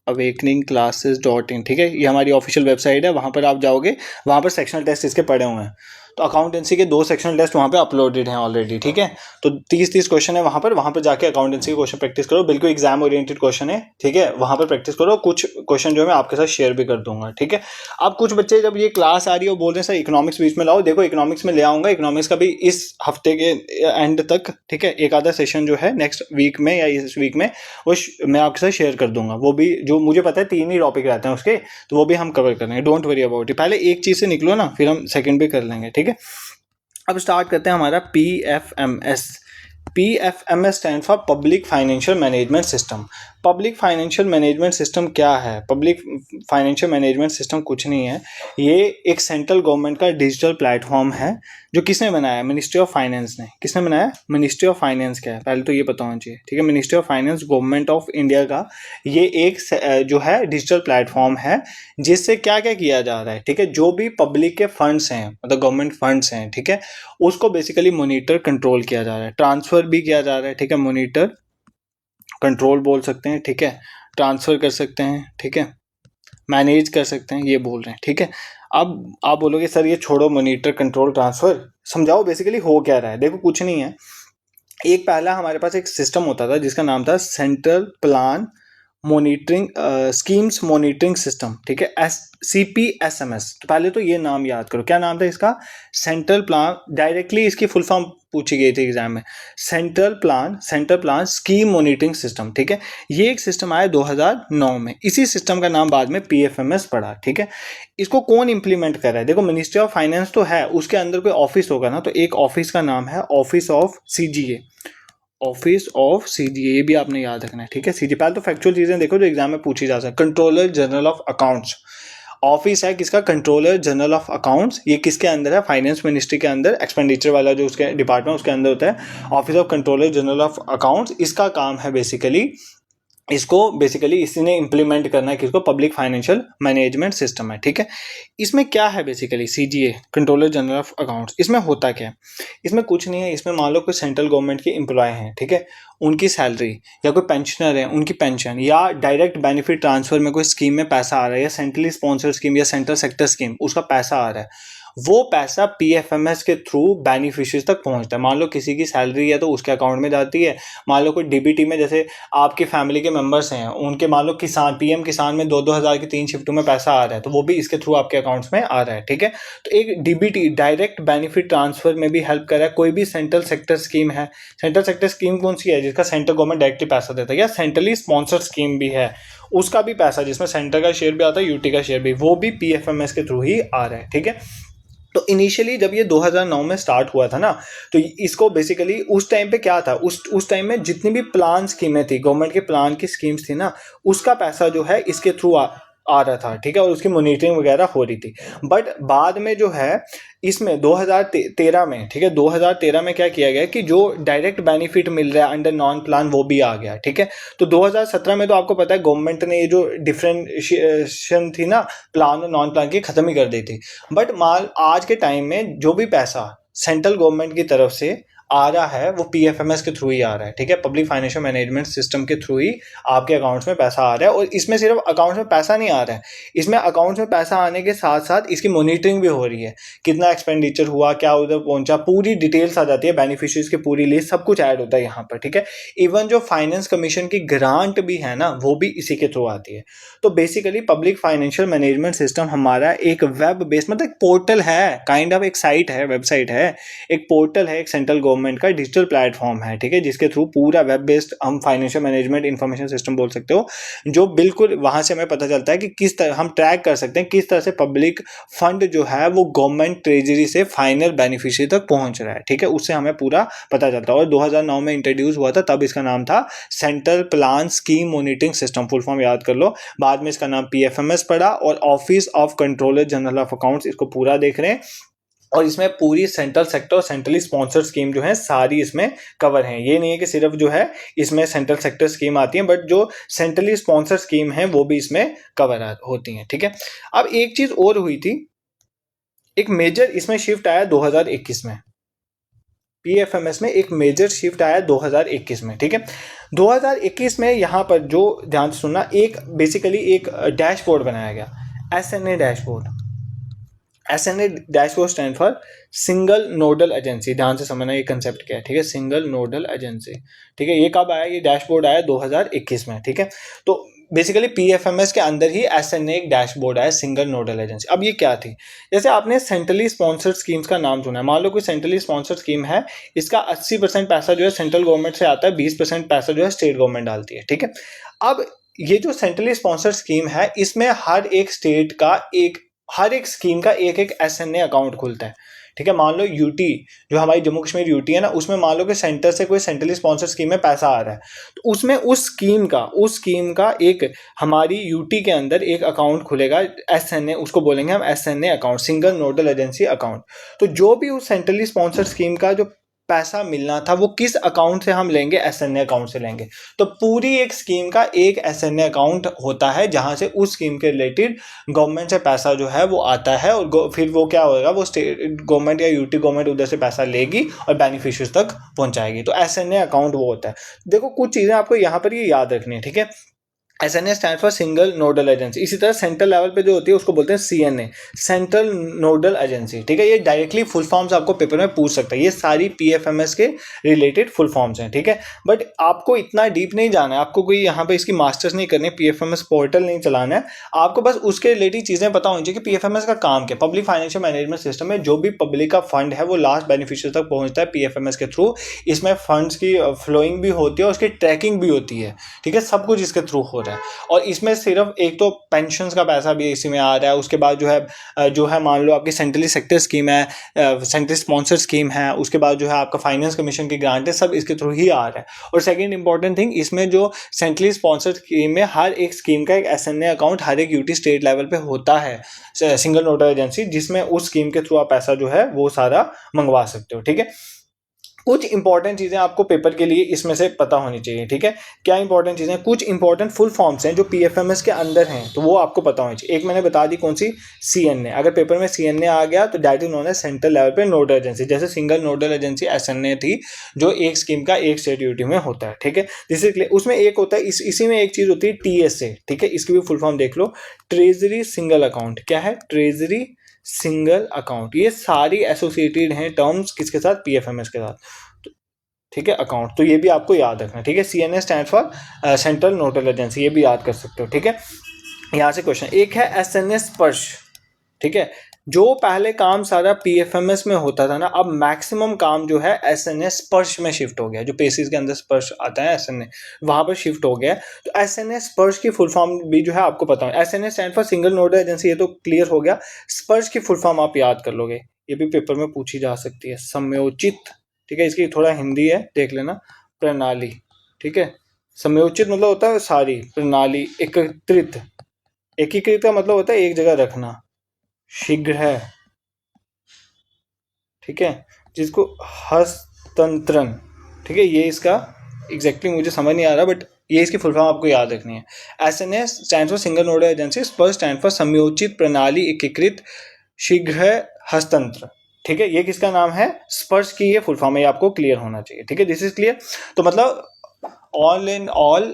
awakeningclasses.in, ठीक है, ये हमारी ऑफिशियल वेबसाइट है। वहाँ पर आप जाओगे, वहाँ पर सेक्शनल टेस्ट इसके पड़े हुए हैं, तो अकाउंटेंसी के 2 सेक्शनल टेस्ट वहाँ पे अपलोडेड हैं ऑलरेडी, ठीक है। तो 30 क्वेश्चन है वहाँ पर जाके अकाउंटेंसी के क्वेश्चन प्रैक्टिस करो, बिल्कुल एग्जाम ओरिएंटेड क्वेश्चन है, ठीक है, वहाँ पर प्रैक्टिस करो। कुछ क्वेश्चन जो है मैं आपके साथ शेयर भी कर दूंगा, ठीक है। अब कुछ बच्चे जब ये क्लास आ रही है वो बोल रहे हैं सर इकोनॉमिक्स बीच में लाओ, देखो इकोनॉमिक्स में ले आऊँगा, इकोनॉमिक्स का भी इस हफ्ते के एंड तक, ठीक है, एक आधा सेशन जो है नेक्स्ट वीक में या इस वीक में वो मैं आपके साथ शेयर कर दूंगा। वो भी जो मुझे पता है 3 ही टॉपिक रहते हैं उसके, तो वो भी हम कवर करेंगे, डोंट वरी अबाउट इट। पहले एक चीज़ से निकलो ना, फिर हम सेकंड भी कर लेंगे, ठीक है। अब स्टार्ट करते हैं हमारा PFMS. PFMS stand for public financial management system. Public financial management system क्या है? पब्लिक फाइनेंशियल मैनेजमेंट सिस्टम कुछ नहीं है, ये एक सेंट्रल गवर्नमेंट का डिजिटल प्लेटफॉर्म है जो किसने बनाया? मिनिस्ट्री ऑफ फाइनेंस ने। किसने बनाया? मिनिस्ट्री ऑफ फाइनेंस क्या है पहले तो ये पता होना चाहिए, ठीक है। Ministry of finance government of India का ये एक जो है डिजिटल प्लेटफॉर्म है, जिससे क्या क्या किया जा रहा है, ठीक है। जो भी पब्लिक के फंड्स हैं, मतलब गवर्नमेंट फंड्स हैं, ठीक है, उसको बेसिकली मॉनिटर कंट्रोल किया जा रहा है, ट्रांसफर भी किया जा रहा है, ठीक है। मॉनिटर कंट्रोल बोल सकते हैं, ठीक है, ट्रांसफ़र कर सकते हैं, ठीक है, मैनेज कर सकते हैं, ये बोल रहे हैं, ठीक है। अब आप बोलोगे सर ये छोड़ो, मॉनिटर कंट्रोल ट्रांसफ़र समझाओ बेसिकली हो क्या रहा है। देखो कुछ नहीं है, एक पहला हमारे पास एक सिस्टम होता था जिसका नाम था central plan monitoring schemes monitoring system, ठीक है, CPSMS। तो पहले तो ये नाम याद करो, क्या नाम था इसका, सेंट्रल प्लान, डायरेक्टली इसकी फुल फॉर्म पूछी गई थी एग्जाम में, central plan scheme monitoring system, ठीक है। ये एक सिस्टम आया 2009 में, इसी सिस्टम का नाम बाद में PFMS पड़ा, ठीक है। इसको कौन इंप्लीमेंट कर रहा है, देखो मिनिस्ट्री ऑफ फाइनेंस तो है, उसके अंदर कोई ऑफिस होगा ना, तो एक ऑफिस का नाम है office of CGA, office of CGA, ये भी आपने याद रखना है, ठीक है। CGA, पहले तो फैक्चुअल चीजें देखो जो एग्जाम में पूछी जा सकती, controller general of accounts, office है किसका, कंट्रोलर जनरल ऑफ अकाउंट्स। ये किसके अंदर है, फाइनेंस मिनिस्ट्री के अंदर, एक्सपेंडिचर वाला जो उसके डिपार्टमेंट उसके अंदर होता है, office of controller general of accounts. इसका काम है बेसिकली इसी ने इंप्लीमेंट करना है, किसको, पब्लिक फाइनेंशियल मैनेजमेंट सिस्टम है, ठीक है। इसमें क्या है basically, CGA controller general of accounts, इसमें होता क्या है, इसमें कुछ नहीं है। इसमें मान लो कोई सेंट्रल गवर्नमेंट के एम्प्लॉय हैं, ठीक है, उनकी सैलरी, या कोई पेंशनर है उनकी पेंशन, या डायरेक्ट बेनिफिट ट्रांसफर में कोई स्कीम में पैसा आ रहा है, या सेंट्रली स्पॉन्सर्ड स्कीम या सेंट्रल सेक्टर स्कीम उसका पैसा आ रहा है, वो पैसा PFMS के थ्रू बेनिफिशियरीज तक पहुंचता है। मान लो किसी की सैलरी है तो उसके अकाउंट में जाती है, मान लो कोई DBT में, जैसे आपकी फैमिली के मेंबर्स हैं उनके, मान लो किसान, PM किसान में 2-2 हज़ार की 3 शिफ्टों में पैसा आ रहा है, तो वो भी इसके थ्रू आपके अकाउंट्स में आ रहा है, ठीक है। तो एक DBT डायरेक्ट बेनिफिट ट्रांसफर में भी हेल्प कर रहा है। कोई भी सेंट्रल सेक्टर स्कीम है, सेंट्रल सेक्टर स्कीम कौन सी है, जिसका सेंट्रल गवर्नमेंट डायरेक्टली पैसा देता है, या सेंट्रली स्पॉन्सर्ड स्कीम भी है, उसका भी पैसा, जिसमें सेंटर का शेयर भी आता है, UT का शेयर भी, वो भी PFMS के थ्रू ही आ रहा है, ठीक है। तो इनिशियली जब ये 2009 में स्टार्ट हुआ था ना, तो इसको बेसिकली उस टाइम पे क्या था, उस टाइम में जितनी भी प्लान स्कीमें थी, गवर्नमेंट के प्लान की स्कीम्स थी ना, उसका पैसा जो है इसके थ्रू आ रहा था, ठीक है, और उसकी मॉनिटरिंग वगैरह हो रही थी। बट बाद में जो है इसमें 2013 में, ठीक है, 2013 में क्या किया गया कि जो डायरेक्ट बेनिफिट मिल रहा है अंडर नॉन प्लान वो भी आ गया, ठीक है। तो 2017 में तो आपको पता है गवर्नमेंट ने ये जो डिफरेंशिएशन थी ना प्लान और नॉन प्लान की, खत्म ही कर दी थी। बट माल आज के टाइम में जो भी पैसा सेंट्रल गवर्नमेंट की तरफ से आ रहा है वो PFMS के थ्रू ही आ रहा है, ठीक है, पब्लिक फाइनेंशियल मैनेजमेंट सिस्टम के थ्रू ही आपके अकाउंट्स में पैसा आ रहा है। और इसमें सिर्फ अकाउंट्स में पैसा नहीं आ रहा है, इसमें अकाउंट्स में पैसा आने के साथ साथ इसकी मॉनिटरिंग भी हो रही है, कितना एक्सपेंडिचर हुआ, क्या उधर पहुंचा, पूरी डिटेल्स आ जाती है, बेनिफिशियरीज की पूरी लिस्ट, सब कुछ ऐड होता है यहाँ पर, ठीक है। इवन जो फाइनेंस कमीशन की ग्रांट भी है ना, वो भी इसी के थ्रू आती है। तो basically public financial management system हमारा एक वेब बेस्ड, मतलब एक पोर्टल है, काइंड ऑफ एक साइट है, वेबसाइट है, एक पोर्टल है, एक सेंट्रल गवर्नमेंट का डिजिटल प्लेटफॉर्म है, ठीक है, जिसके थ्रू पूरा वेब बेस्ड हम फाइनेंशियल मैनेजमेंट इंफॉर्मेशन सिस्टम बोल सकते हो, जो बिल्कुल वहां से हमें पता चलता है कि किस तरह हम ट्रैक कर सकते हैं, किस तरह से पब्लिक फंड जो है वो गवर्नमेंट ट्रेजरी से फाइनल बेनिफिशियरी तक पहुंच रहा है, ठीक है, उससे हमें पूरा पता चलता है। और 2009 में इंट्रोड्यूस हुआ था, तब इसका नाम था central plan scheme monitoring system, full form याद कर लो। बाद में इसका नाम PFMS पड़ा, और office of controller general of accounts इसको पूरा देख रहे हैं। और इसमें पूरी सेंट्रल सेक्टर और सेंट्रली स्पॉन्सर्ड स्कीम जो है सारी इसमें कवर हैं। ये नहीं है कि सिर्फ जो है इसमें सेंट्रल सेक्टर स्कीम आती है, बट जो सेंट्रली स्पॉन्सर्ड स्कीम है वो भी इसमें कवर होती हैं, ठीक है। अब एक चीज और हुई थी, एक मेजर इसमें शिफ्ट आया 2021 में, PFMS में एक मेजर शिफ्ट आया 2021 में, ठीक है। 2021 में यहाँ पर जो ध्यान से सुनना, एक बेसिकली एक डैशबोर्ड बनाया गया, SNA dashboard. SNA dashboard stand for single nodal agency, ध्यान से समझना ये कंसेप्ट क्या है, ठीक है, सिंगल नोडल एजेंसी, ठीक है। ये कब आया, ये डैशबोर्ड आया 2021 में, ठीक है। तो बेसिकली PFMS के अंदर ही SNA एक डैशबोर्ड आया, सिंगल नोडल एजेंसी। अब ये क्या थी, जैसे आपने सेंट्रली स्पॉन्सर्ड स्कीम्स का नाम सुना है, मान लो कोई सेंट्रली स्पॉन्सर्ड स्कीम है, इसका 80% पैसा जो है सेंट्रल गवर्नमेंट से आता है, 20% पैसा जो है स्टेट गवर्नमेंट डालती है, ठीक है। अब ये जो सेंट्रली स्पॉन्सर्ड स्कीम है, इसमें हर एक स्टेट का हर एक स्कीम का एक एक SNA अकाउंट खुलता है, ठीक है। मान लो UT, जो हमारी जम्मू कश्मीर UT है ना, उसमें मान लो कि सेंटर से कोई सेंट्रली स्पॉन्सर्ड स्कीम में पैसा आ रहा है, तो उसमें उस स्कीम का एक हमारी UT के अंदर एक अकाउंट खुलेगा, SNA, उसको बोलेंगे हम SNA account, single nodal agency account. तो जो भी उस सेंट्रली स्पॉन्सर्ड स्कीम का जो पैसा मिलना था वो किस अकाउंट से हम लेंगे, SNA अकाउंट से लेंगे। तो पूरी एक स्कीम का एक SNA अकाउंट होता है जहां से उस स्कीम के रिलेटेड गवर्नमेंट से पैसा जो है वो आता है, और फिर वो क्या होगा, वो स्टेट गवर्नमेंट या UT गवर्नमेंट उधर से पैसा लेगी और बेनिफिशियरीज तक पहुंचाएगी। तो SNA अकाउंट वो होता है। देखो कुछ चीज़ें आपको यहाँ पर ये याद रखनी है, ठीक है। SNA stand for single nodal agency. इसी तरह सेंट्रल लेवल पे जो होती है उसको बोलते हैं CNA, सेंट्रल नोडल एजेंसी, ठीक है। ये डायरेक्टली फुल फॉर्म्स आपको पेपर में पूछ सकता है, ये सारी PFMS के रिलेटेड फुल फॉर्म्स हैं, ठीक है। बट आपको इतना डीप नहीं जाना है, आपको कोई यहाँ पे इसकी मास्टर्स नहीं करनी, PFMS पोर्टल नहीं चलाना है, आपको बस उसके रिलेटेड चीज़ें पता होनी चाहिए कि PFMS का काम क्या। पब्लिक फाइनेंशियल मैनेजमेंट सिस्टम में जो भी पब्लिक का फंड है वो लास्ट बेनिफिशियरी तक पहुँचता है PFMS के थ्रू। इसमें फंड्स की फ्लोइंग भी होती है और उसकी ट्रैकिंग भी होती है, ठीक है। सब कुछ इसके थ्रू हो रहा है। और इसमें सिर्फ एक तो पेंशन्स का पैसा भी इसी में आ रहा है, उसके बाद जो है मान लो आपकी सेंट्रली सेक्टर स्कीम है, सेंट्रल स्पॉन्सर स्कीम है, उसके बाद जो है आपका फाइनेंस कमीशन की ग्रांट है, सब इसके थ्रू ही आ रहा है। और सेकंड इंपॉर्टेंट थिंग, इसमें जो सेंट्रली स्पॉन्सर स्कीम में हर एक स्कीम का एक SNA अकाउंट हर एक यूटी स्टेट लेवल पे होता है, सिंगल नोडल एजेंसी, जिसमें उस स्कीम के थ्रू आप पैसा जो है वो सारा मंगवा सकते हो, ठीक है। कुछ इंपॉर्टेंट चीज़ें आपको पेपर के लिए इसमें से पता होनी चाहिए, ठीक है। क्या इंपॉर्टेंट चीज़ें, कुछ इंपॉर्टेंट फुल फॉर्म्स हैं जो PFMS के अंदर हैं, तो वो आपको पता होनी चाहिए। एक मैंने बता दी कौन सी, CNA। अगर पेपर में CNA आ गया तो that is known as central level पे नोडल एजेंसी, जैसे सिंगल नोडल एजेंसी SNA थी जो एक स्कीम का एक स्टेट यूटी में होता है, ठीक है। जिससे उसमें एक होता है, इसी में एक चीज़ होती है TSA, ठीक है। इसकी भी फुल फॉर्म देख लो, ट्रेजरी सिंगल अकाउंट। क्या है? Treasury single account. ये सारी एसोसिएटेड हैं टर्म्स किसके साथ? PFMS के साथ, ठीक है, अकाउंट। तो ये भी आपको याद रखना, ठीक है। CNA stand for central nodal agency, ये भी याद कर सकते हो, ठीक है। यहाँ से क्वेश्चन एक है SNA स्पर्श, ठीक है। जो पहले काम सारा PFMS में होता था ना, अब मैक्सिमम काम जो है SNA स्पर्श में शिफ्ट हो गया। जो पेसिस के अंदर स्पर्श आता है SNA, वहां पर शिफ्ट हो गया। तो SNA स्पर्श की फुल फॉर्म भी जो है आपको पता है। SNA stand for single nodal agency, ये तो क्लियर हो गया। स्पर्श की फुल फॉर्म आप याद कर लोगे, ये भी पेपर में पूछी जा सकती है। समयोचित, ठीक है, इसकी थोड़ा हिंदी है, देख लेना। प्रणाली, ठीक है। समयोचित मतलब होता है सारी, प्रणाली एकत्रित, एकीकृत का मतलब होता है एक जगह रखना। शीघ्र है, ठीक है, जिसको हस्तांतरण, ठीक है। ये इसका एग्जैक्टली मुझे समझ नहीं आ रहा, बट ये इसकी फुल फॉर्म आपको याद रखनी है। SNA stand for single nodal agency, स्पर्श स्टैंड फॉर समयोचित प्रणाली एकीकृत शीघ्र हस्तांतरण, ठीक है। ये किसका नाम है? स्पर्श की ये फुल फॉर्म है, आपको क्लियर होना चाहिए, ठीक है। This is clear. तो मतलब all in all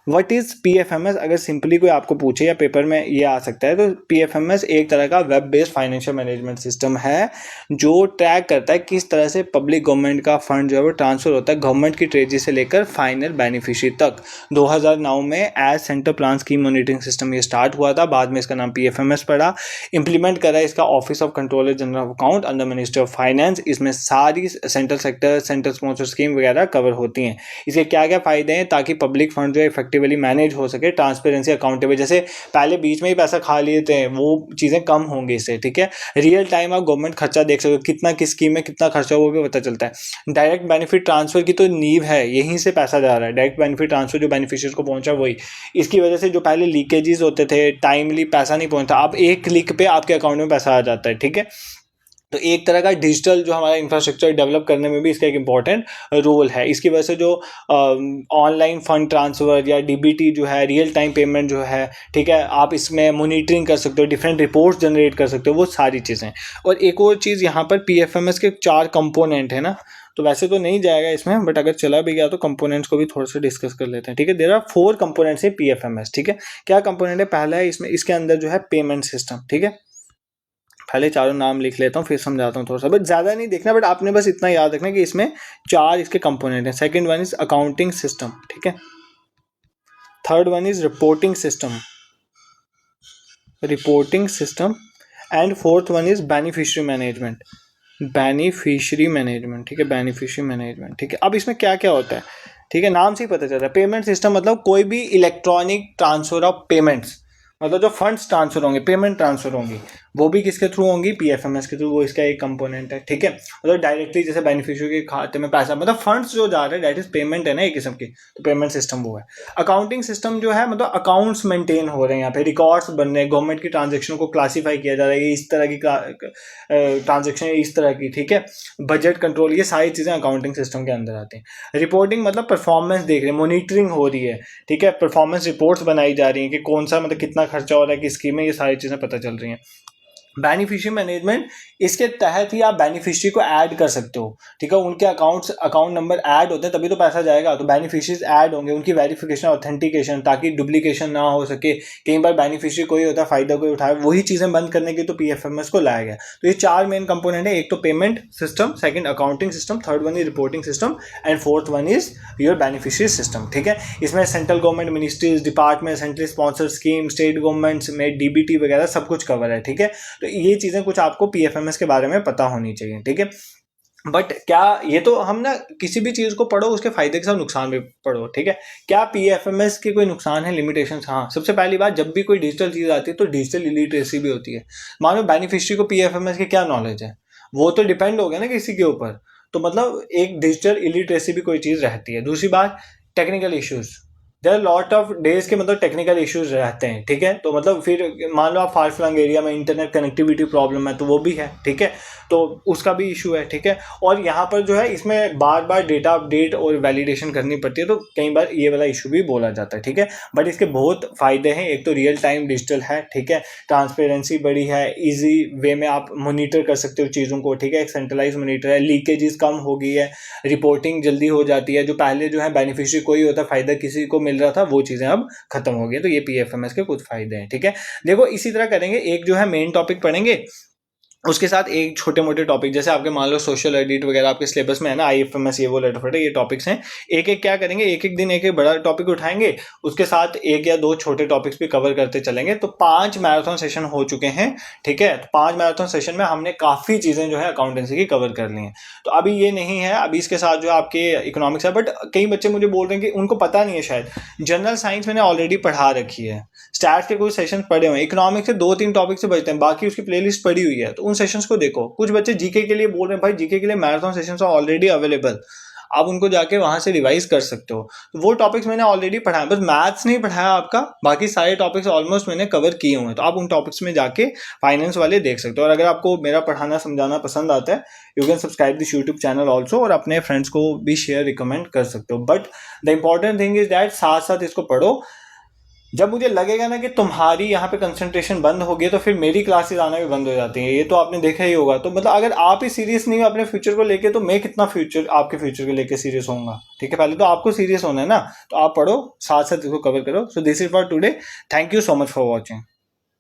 what is PFMS, अगर सिंपली कोई आपको पूछे या पेपर में ये आ सकता है, तो PFMS एक तरह का web based financial management system है जो ट्रैक करता है किस तरह से पब्लिक गवर्नमेंट का फंड जो है वो ट्रांसफर होता है गवर्नमेंट की ट्रेजरी से लेकर फाइनल बेनिफिशियरी तक। 2009 में as centre plan scheme monitoring system ये स्टार्ट हुआ था, बाद में इसका नाम PFMS पड़ा। इंप्लीमेंट करा इसका office of controller general of account under ministry of finance. इसमें सारी central sector, central sponsor scheme वगैरह कवर होती हैं। इसके क्या क्या फायदे हैं? ताकि पब्लिक फंड जो है इफेक्टिवली मैनेज हो सके, ट्रांसपेरेंसी, अकाउंटेबल, जैसे पहले बीच में ही पैसा खा लिए थे वो चीज़ें कम होंगी इससे, ठीक है। रियल टाइम आप गवर्नमेंट खर्चा देख सकते हो, कितना किस स्कीम में कितना खर्चा वो भी पता चलता है। डायरेक्ट बेनिफिट ट्रांसफर की तो नींव है, यहीं से पैसा जा रहा है। डायरेक्ट बेनिफिट ट्रांसफर जो बेनिफिशियरी को पहुंचा वही, इसकी वजह से जो पहले लीकेजेस होते थे, टाइमली पैसा नहीं पहुंचता, अब एक क्लिक पे आपके अकाउंट में पैसा आ जाता है, ठीक है। तो एक तरह का डिजिटल जो हमारा इंफ्रास्ट्रक्चर डेवलप करने में भी इसका एक इम्पॉर्टेंट रोल है। इसकी वजह से जो ऑनलाइन फंड ट्रांसफ़र या DBT जो है, रियल टाइम पेमेंट जो है, ठीक है, आप इसमें मॉनिटरिंग कर सकते हो, डिफरेंट रिपोर्ट्स जनरेट कर सकते हो, वो सारी चीज़ें। और एक और चीज़ यहाँ पर PFMS के 4 कंपोनेंट है ना, तो वैसे तो नहीं जाएगा इसमें, बट अगर चला भी गया तो कंपोनेंट्स को भी थोड़ा सा डिस्कस कर लेते हैं, ठीक है। देयर आर 4 कंपोनेंट्स है PFMS, ठीक है। क्या कंपोनेंट है? पहला है इसमें, इसके अंदर जो है पेमेंट सिस्टम, ठीक है। पहले चारों नाम लिख लेता हूँ फिर समझाता हूँ थोड़ा सा, बट ज़्यादा नहीं देखना, बट आपने बस इतना याद रखना कि इसमें 4 इसके कंपोनेंट हैं। Second one is accounting system, ठीक है। Third one is reporting system, and fourth one is beneficiary management, ठीक है, बेनिफिशियरी मैनेजमेंट, ठीक है। अब इसमें क्या क्या होता है, ठीक है, नाम से ही पता चल रहा है। पेमेंट सिस्टम मतलब कोई भी इलेक्ट्रॉनिक ट्रांसफर ऑफ पेमेंट्स, मतलब जो फंड्स ट्रांसफर होंगे, पेमेंट ट्रांसफर होंगी, वो भी किसके थ्रू होंगी? PFMS के थ्रू, वो इसका एक कंपोनेंट है, ठीक है। मतलब डायरेक्टली जैसे बेनिफिशियरी के खाते में पैसा, मतलब फंड्स जो जा रहे हैं, दैट इज पेमेंट है ना एक किस्म की, तो पेमेंट सिस्टम वो है। अकाउंटिंग सिस्टम जो है, मतलब अकाउंट्स मेंटेन हो रहे हैं, यहाँ पे रिकॉर्ड्स बन रहे हैं, गवर्नमेंट की ट्रांजेक्शन को क्लासीफाई किया जा रहा है, इस तरह की ट्रांजेक्शन इस तरह की, ठीक है। बजट कंट्रोल, ये सारी चीज़ें अकाउंटिंग सिस्टम के अंदर आती हैं। रिपोर्टिंग मतलब परफॉर्मेंस देख रहे हैं, मॉनिटरिंग हो रही है, ठीक है, परफॉर्मेंस रिपोर्ट्स बनाई जा रही हैं कि कौन सा मतलब कितना खर्चा हो रहा है किस स्कीम में, ये सारी चीज़ें पता चल रही हैं। बेनिफिशियरी मैनेजमेंट, इसके तहत ही आप बेनिफिशियरी को ऐड कर सकते हो, ठीक है। उनके अकाउंट नंबर ऐड होते हैं तभी तो पैसा जाएगा, तो बेनिफिशियरीज ऐड होंगे, उनकी वेरिफिकेशन ऑथेंटिकेशन, ताकि डुप्लीकेशन ना हो सके। कई बार बेनिफिशियरी कोई होता है, फायदा कोई उठाए, वही चीज़ें बंद करने की तो पीएफएमएस को लाया गया। तो ये 4 मेन कंपोनेंट है, एक तो payment system, second accounting system, third one is reporting system, and fourth one is your beneficiary system, ठीक है। इसमें central government ministries, department, central sponsor scheme, state governments में डीबीटी वगैरह सब कुछ कवर है, ठीक है। तो ये चीज़ें कुछ आपको पीएफएमएस के बारे में पता होनी चाहिए, ठीक है। बट क्या ये तो हम ना किसी भी चीज़ को पढ़ो उसके फायदे के साथ नुकसान भी पढ़ो, ठीक है। क्या पीएफएमएस के कोई नुकसान है, लिमिटेशंस? हाँ, सबसे पहली बात, जब भी कोई डिजिटल चीज़ आती है तो डिजिटल इलिटरेसी भी होती है। मानो बेनिफिशियरी को पीएफएमएस की क्या नॉलेज है, वो तो डिपेंड हो गया ना किसी के ऊपर। तो मतलब एक डिजिटल इलिटरेसी भी कोई चीज़ रहती है। दूसरी बात, technical issues, there lot of days के मतलब टेक्निकल इश्यूज रहते हैं, ठीक है। तो मतलब फिर मान लो आप फार फ्लंग एरिया में इंटरनेट कनेक्टिविटी प्रॉब्लम है तो वो भी है, ठीक है। तो उसका भी इशू है, ठीक है। और यहाँ पर जो है इसमें बार बार डेटा अपडेट और वैलिडेशन करनी पड़ती है, तो कई बार ये वाला इशू भी बोला जाता है, ठीक है। बट इसके बहुत फायदे हैं। एक तो रियल टाइम डिजिटल है, ठीक है, ट्रांसपेरेंसी बड़ी है, ईजी वे में आप मोनीटर कर सकते हो चीज़ों को, ठीक है। एक सेंट्रलाइज मोनीटर है, लीकेजेस कम हो गई है, रिपोर्टिंग जल्दी हो जाती है। जो पहले जो है बेनिफिशियरी कोई होता, फायदा किसी को मिल रहा था, वो चीज़ें अब खत्म हो गई। तो ये पीएफएमएस के कुछ फायदे हैं, ठीक है। देखो इसी तरह करेंगे, एक जो है मेन टॉपिक पढ़ेंगे, उसके साथ एक छोटे मोटे टॉपिक, जैसे आपके मान लो सोशल एडिट वगैरह आपके सिलेबस में है ना, आईएफएमएस ये वो लेटर ये टॉपिक्स हैं। एक एक क्या करेंगे, एक एक दिन एक एक बड़ा टॉपिक उठाएंगे, उसके साथ एक या दो छोटे टॉपिक्स भी कवर करते चलेंगे। तो 5 मैराथन सेशन हो चुके हैं, ठीक है। तो 5 मैराथन सेशन में हमने काफ़ी चीज़ें जो है अकाउंटेंसी की कवर कर ली हैं। तो अभी ये नहीं है, अभी इसके साथ जो आपके इकोनॉमिक्स है, बट कई बच्चे मुझे बोल रहे हैं कि उनको पता नहीं है शायद, जनरल साइंस मैंने ऑलरेडी पढ़ा रखी है, स्टैट्स के कुछ सेशन पढ़े हुए हैं, इकोनॉमिक्स से 2-3 टॉपिक से बचते हैं, बाकी उसकी प्लेलिस्ट पड़ी हुई है, तो उन सेशंस को देखो। कुछ बच्चे जीके के लिए बोल रहे हैं, भाई जीके के लिए मैराथन सेशंस ऑलरेडी अवेलेबल, आप उनको जाके वहां से रिवाइज कर सकते हो। तो वो टॉपिक्स मैंने ऑलरेडी पढ़ाया, बस मैथ्स नहीं पढ़ाया आपका, बाकी सारे टॉपिक्स ऑलमोस्ट मैंने कवर किए हुए हैं। तो आप उन टॉपिक्स में जाके फाइनेंस वाले देख सकते हो। और अगर आपको मेरा पढ़ाना समझाना पसंद आता है, you can subscribe this YouTube channel also, और अपने फ्रेंड्स को भी शेयर रिकमेंड कर सकते हो। But the important thing is that साथ साथ इसको पढ़ो। जब मुझे लगेगा ना कि तुम्हारी यहाँ पे कंसंट्रेशन बंद हो गई, तो फिर मेरी क्लासेस आना भी बंद हो जाती हैं, ये तो आपने देखा ही होगा। तो मतलब अगर आप ही सीरियस नहीं हो अपने फ्यूचर को लेके, तो मैं कितना फ्यूचर आपके फ्यूचर को लेके सीरियस होऊंगा, ठीक है। पहले तो आपको सीरियस होना है ना, तो आप पढ़ो, साथ साथ इसको कवर करो। So this is for today, thank you so much for watching.